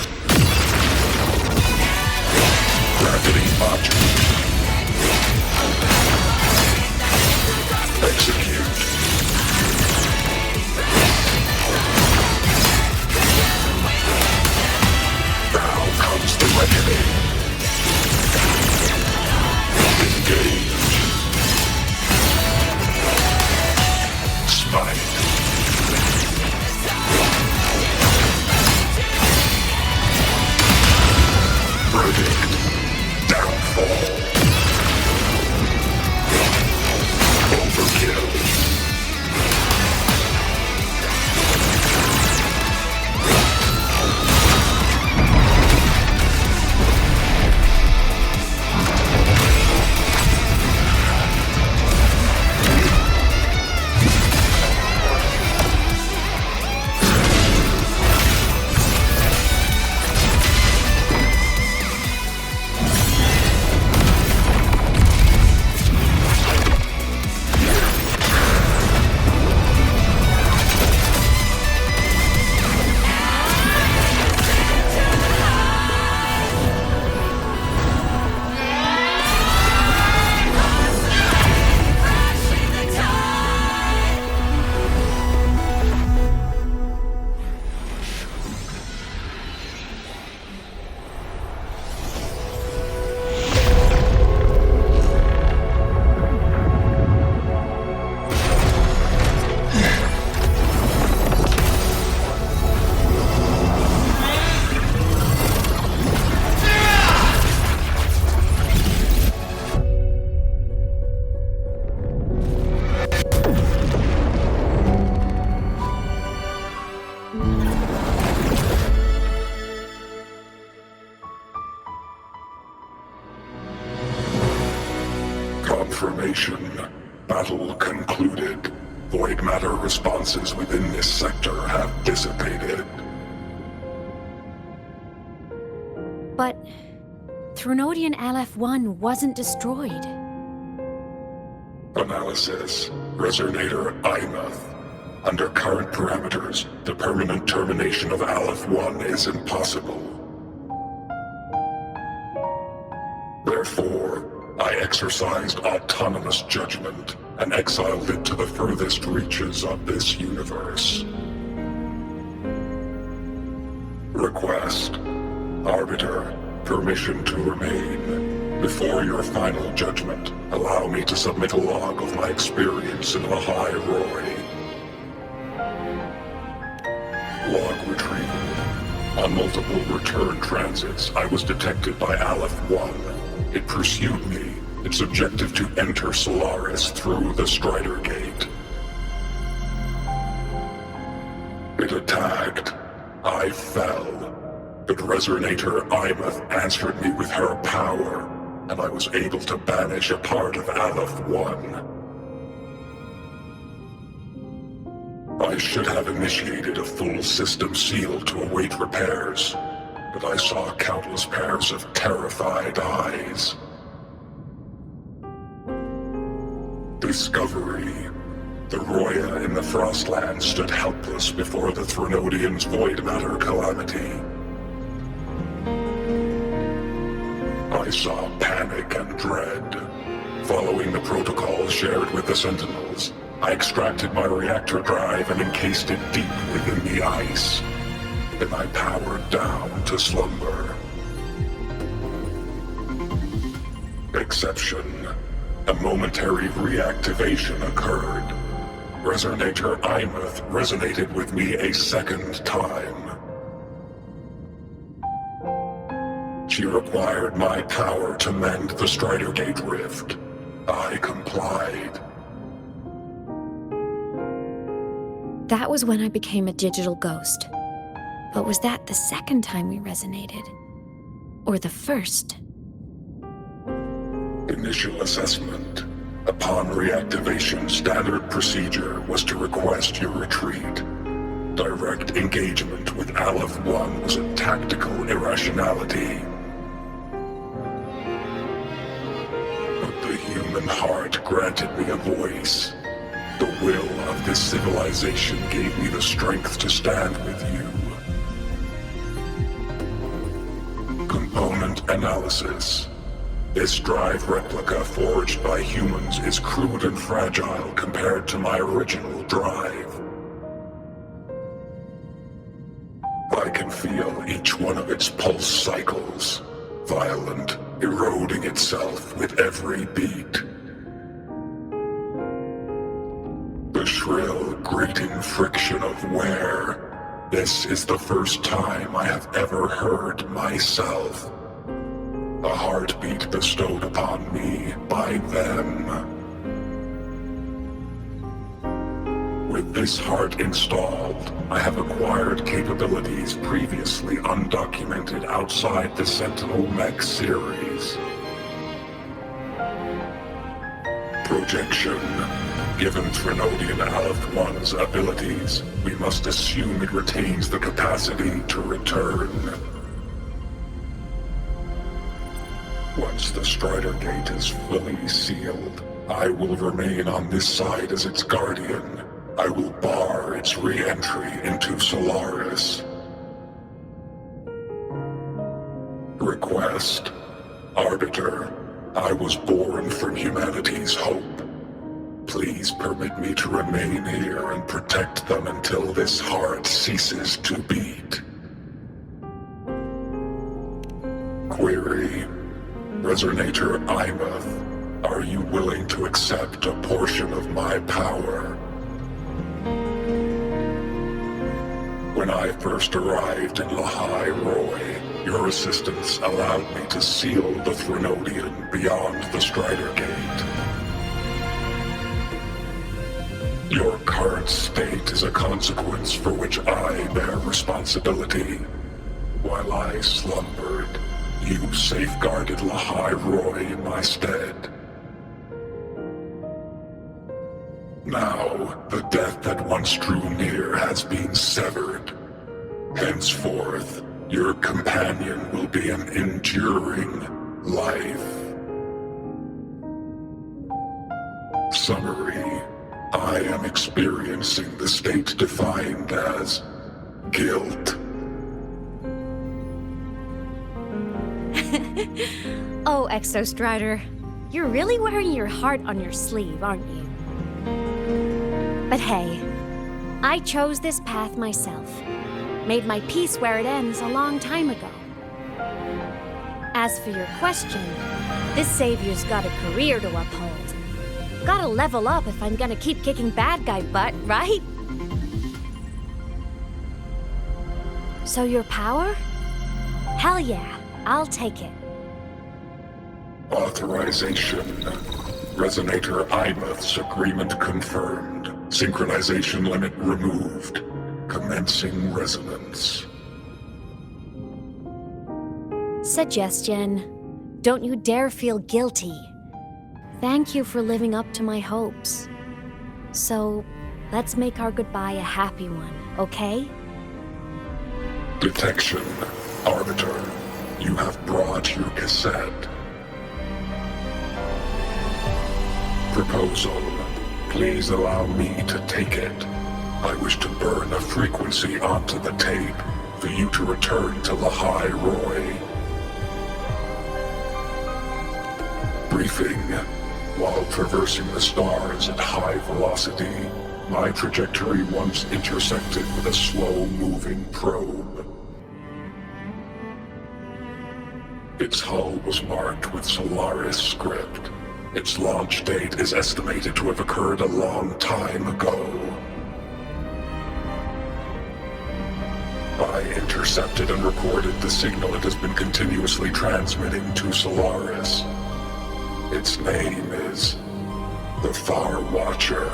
Gravity module. Execute. Now comes the reckoning. Engage. Smite. Verdict. Downfall. Overkill. Confirmation. Battle concluded. Void matter responses within this sector have dissipated. But Threnodian LF1 wasn't destroyed. Analysis. Resonator aemeath. Under current parameters, the permanent termination of Aleph-1 is impossible. There exercised autonomous judgment and exiled it to the furthest reaches of this universe. Request. Arbiter, permission to remain. Before your final judgment, allow me to submit a log of my experience in Lahai Roy. Log retrieval. On multiple return transits, I was detected by Aleph 1. It pursued me, its objective to enter Solaris through the Strider Gate. It attacked. I fell. But Resonator aemeath answered me with her power, and I was able to banish a part of Aleph 1. I should have initiated a full system seal to await repairs, but I saw countless pairs of terrified eyes. Discovery. The Roya in the Frostland stood helpless before the Threnodians' void matter calamity. I saw panic and dread. Following the protocol shared with the Sentinels, I extracted my reactor drive and encased it deep within the ice. Then I powered down to slumber. Exception. A momentary reactivation occurred. Resonator aemeath resonated with me a second time. She required my power to mend the Strider Gate rift. I complied. That was when I became a digital ghost. But was that the second time we resonated? Or the first? Initial assessment. Upon reactivation, standard procedure was to request your retreat. Direct engagement with Aleph 1 was a tactical irrationality. But the human heart granted me a voice. The will of this civilization gave me the strength to stand with you. Component analysis. This drive replica forged by humans is crude and fragile compared to my original drive. I can feel each one of its pulse cycles, violent, eroding itself with every beat. The shrill, grating friction of wear. This is the first time I have ever heard myself. A heartbeat bestowed upon me by them. With this heart installed, I have acquired capabilities previously undocumented outside the Sentinel Mech series. Projection. Given Threnodian Aleph 1's abilities, we must assume it retains the capacity to return. Once the Strider Gate is fully sealed, I will remain on this side as its guardian. I will bar its re-entry into Solaris. Request. Arbiter, I was born from humanity's hope. Please permit me to remain here and protect them until this heart ceases to beat. Query. Resonator aemeath, are you willing to accept a portion of my power? When I first arrived in Lahai Roy, your assistance allowed me to seal the Threnodian beyond the Strider Gate. Your current state is a consequence for which I bear responsibility. While I slumbered, you safeguarded Lahai Roy in my stead. Now, the death that once drew near has been severed. Henceforth, your companion will be an enduring life. Summary. I am experiencing the state defined as guilt. Oh, Exostrider. You're really wearing your heart on your sleeve, aren't you? But hey, I chose this path myself. Made my peace where it ends a long time ago. As for your question, this savior's got a career to uphold. Gotta level up if I'm gonna keep kicking bad guy butt, right? So your power? Hell yeah, I'll take it. Authorization. Resonator aemeath's agreement confirmed. Synchronization limit removed. Commencing resonance. Suggestion. Don't you dare feel guilty. Thank you for living up to my hopes. So, let's make our goodbye a happy one, okay? Detection. Arbiter, you have brought your cassette. Proposal. Please allow me to take it. I wish to burn a frequency onto the tape for you to return to Lahai Roy. Briefing. While traversing the stars at high velocity, my trajectory once intersected with a slow-moving probe. Its hull was marked with Solaris script. Its launch date is estimated to have occurred a long time ago. I intercepted and recorded the signal it has been continuously transmitting to Solaris. Its name is the Far Watcher.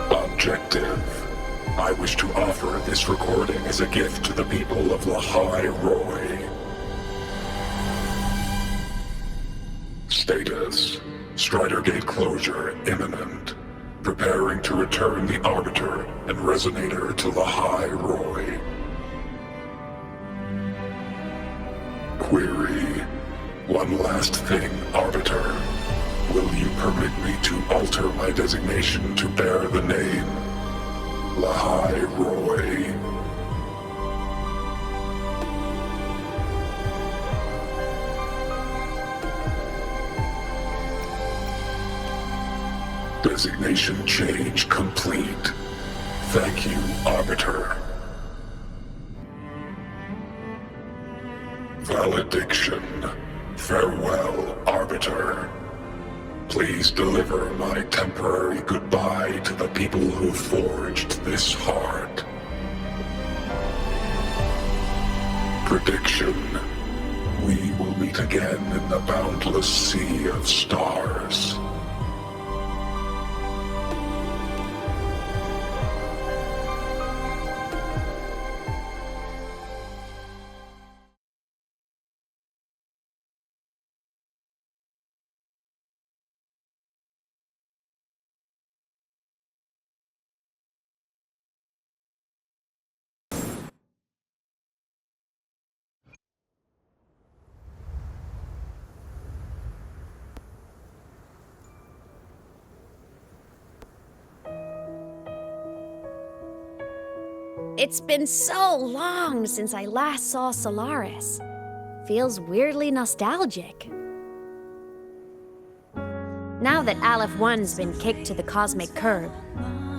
Objective. I wish to offer this recording as a gift to the people of Lahai Roy. Status. Strider Gate closure imminent. Preparing to return the Arbiter and Resonator to Lahai Roy. Query. One last thing, Arbiter. Will you permit me to alter my designation to bear the name Lahai Roy? Designation change complete. Thank you, Arbiter. Valediction. Farewell, Arbiter. Please deliver my temporary goodbye to the people who forged this heart. Prediction. We will meet again in the boundless sea of stars. It's been so long since I last saw Solaris. Feels weirdly nostalgic. Now that Aleph 1's been kicked to the cosmic curb,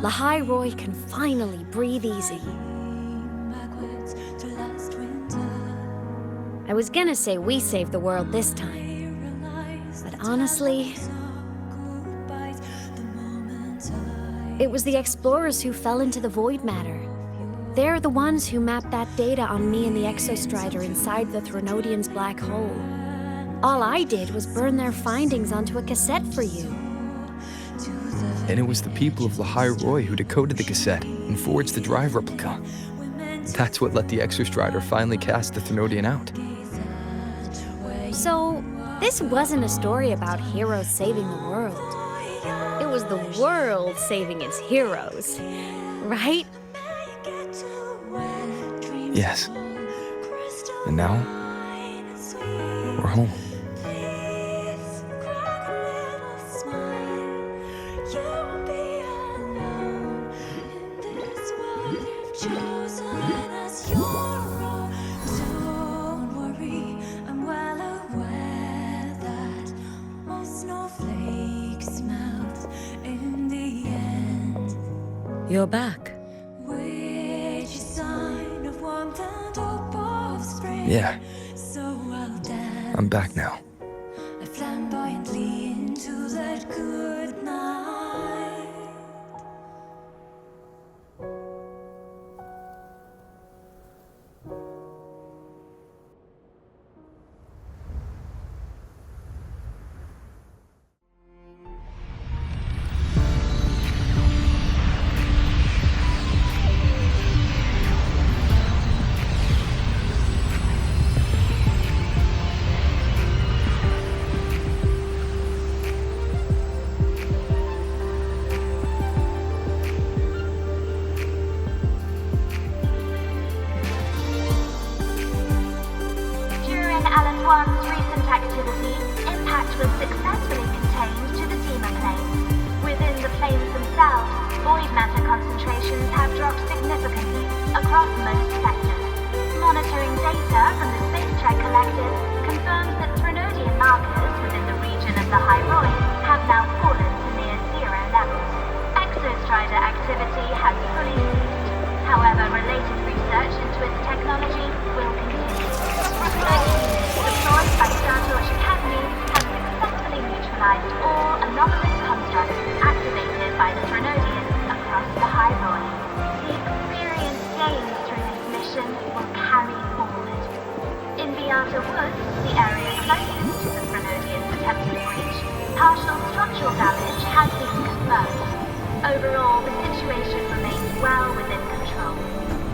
Lahai Roy can finally breathe easy. I was gonna say we saved the world this time, but honestly, it was the explorers who fell into the void matter. They're the ones who mapped that data on me and the Exostrider inside the Threnodian's black hole. All I did was burn their findings onto a cassette for you. And it was the people of Lahai Roy who decoded the cassette and forged the drive replica. That's what let the Exostrider finally cast the Threnodian out. So, this wasn't a story about heroes saving the world. It was the world saving its heroes, right? Yes. And now, we're home. Chosen as your own. Don't worry, I'm well aware. You're back. Yeah. I'm back now. Flamboyantly into that good night. During LS1's recent activity, impact was successfully contained to the Dema planes. Within the planes themselves, void matter concentrations have dropped significantly across most sectors. Monitoring data from the space track collected confirms that Threnodian markers within the region of the High Roy have now fallen to near zero levels. Exostrider activity has fully ceased. However, related research into its technology will continue. Deployed by Starlights Academy has successfully neutralized all anomalous constructs activated by the Threnodians across the High Roy. The experience gained through this mission will carry forward. In Beata Woods, the area closest to the Threnodians' attempted breach, partial structural damage has been confirmed. Overall, the situation remains well within control.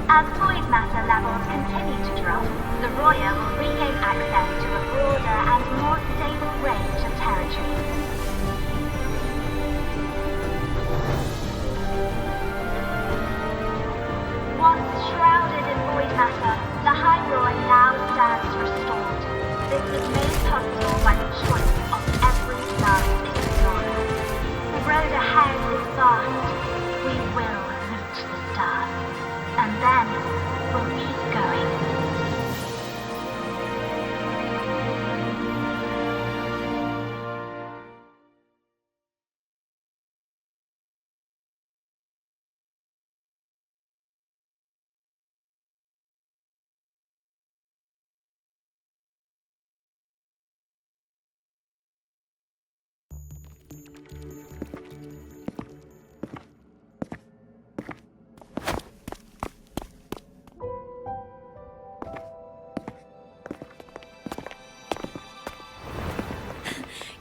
As void matter levels continue to drop, the Roya will regain access to a broader and more stable range of territory. Once shrouded in void matter, the High Roy now stands restored. This was made possible by the choice of every last explorer. The road ahead is vast. We will reach the stars. And then we'll keep going.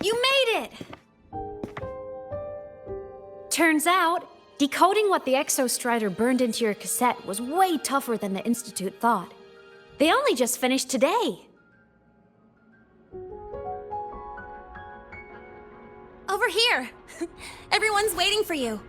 You made it! Turns out, decoding what the Exostrider burned into your cassette was way tougher than the Institute thought. They only just finished today. Over here! Everyone's waiting for you.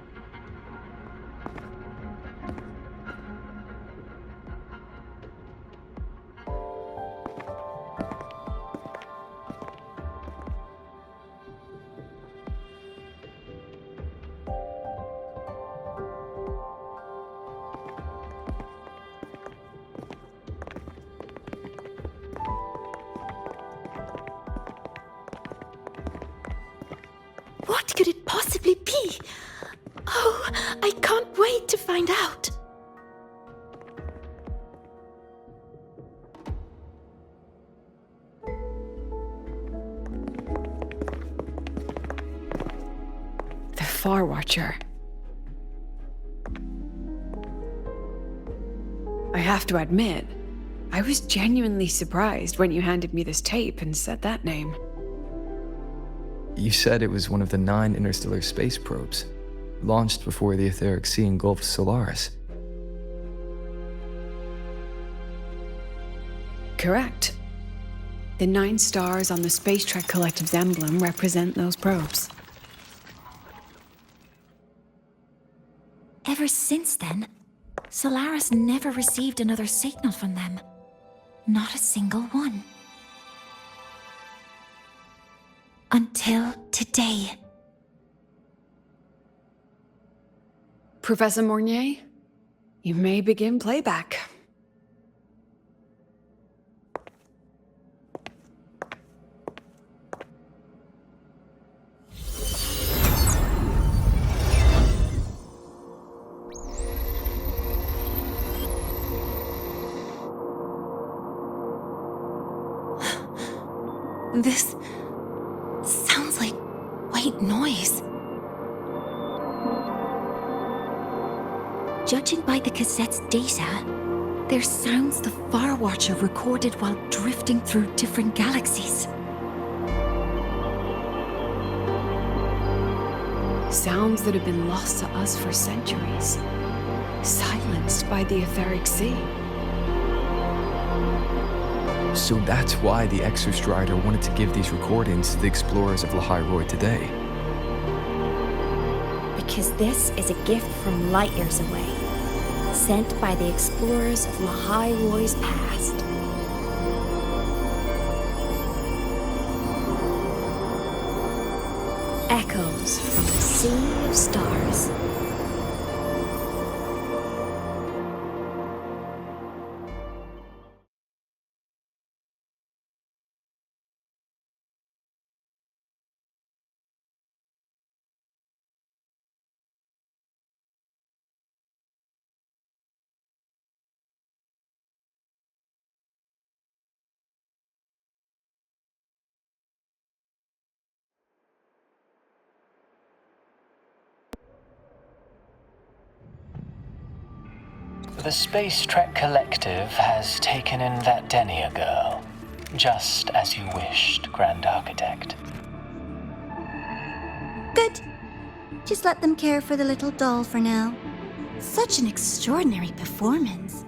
What could it possibly be? Oh, I can't wait to find out. The Far Watcher. I have to admit, I was genuinely surprised when you handed me this tape and said that name. You said it was one of the 9 interstellar space probes, launched before the etheric sea engulfed Solaris. Correct. The 9 stars on the Space Trek Collective's emblem represent those probes. Ever since then, Solaris never received another signal from them. Not a single one. Until today. Professor Mornier, you may begin playback. This sounds like white noise. Judging by the cassette's data, they're sounds the Far Watcher recorded while drifting through different galaxies. Sounds that have been lost to us for centuries. Silenced by the etheric sea. So that's why the Exostrider wanted to give these recordings to the explorers of Lahairoi today. Because this is a gift from light years away, sent by the explorers of Lahairoi's past. Echoes from the sea of stars. The Space Trek Collective has taken in that Denia girl, just as you wished, Grand Architect. Good. Just let them care for the little doll for now. Such an extraordinary performance.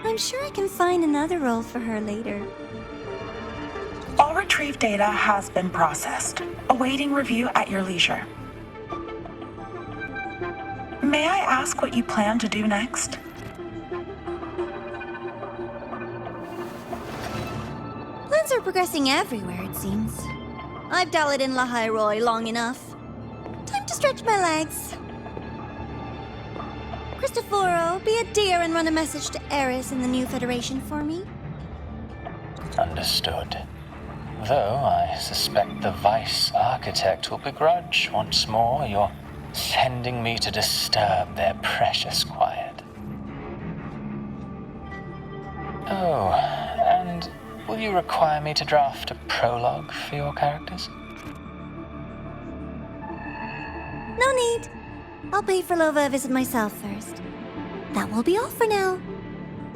I'm sure I can find another role for her later. All retrieved data has been processed, awaiting review at your leisure. May I ask what you plan to do next? Plans are progressing everywhere, it seems. I've dallied in Lahairoi long enough. Time to stretch my legs. Cristoforo, be a dear and run a message to Eris in the new Federation for me. Understood. Though I suspect the Vice Architect will begrudge once more your sending me to disturb their precious quiet. Oh, and will you require me to draft a prologue for your characters? No need. I'll pay for Lova a visit myself first. That will be all for now.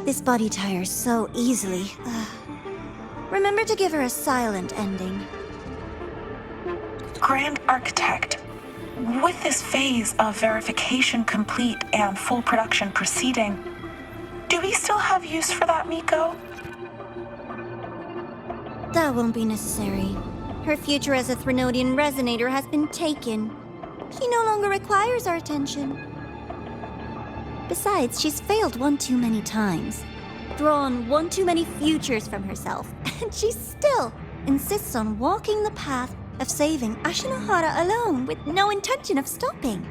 This body tires so easily. Remember to give her a silent ending. Grand Architect, with this phase of verification complete and full production proceeding, do we still have use for that Miko? That won't be necessary. Her future as a Threnodian resonator has been taken. She no longer requires our attention. Besides, she's failed one too many times, drawn one too many futures from herself, and she still insists on walking the path of saving Ashinohara alone with no intention of stopping.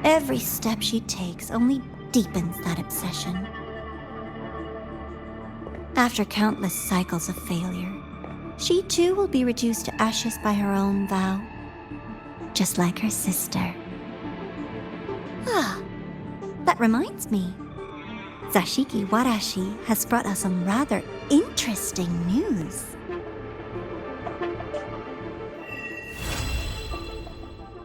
Every step she takes only deepens that obsession. After countless cycles of failure, she too will be reduced to ashes by her own vow, just like her sister. That reminds me. Zashiki Warashi has brought us some rather interesting news.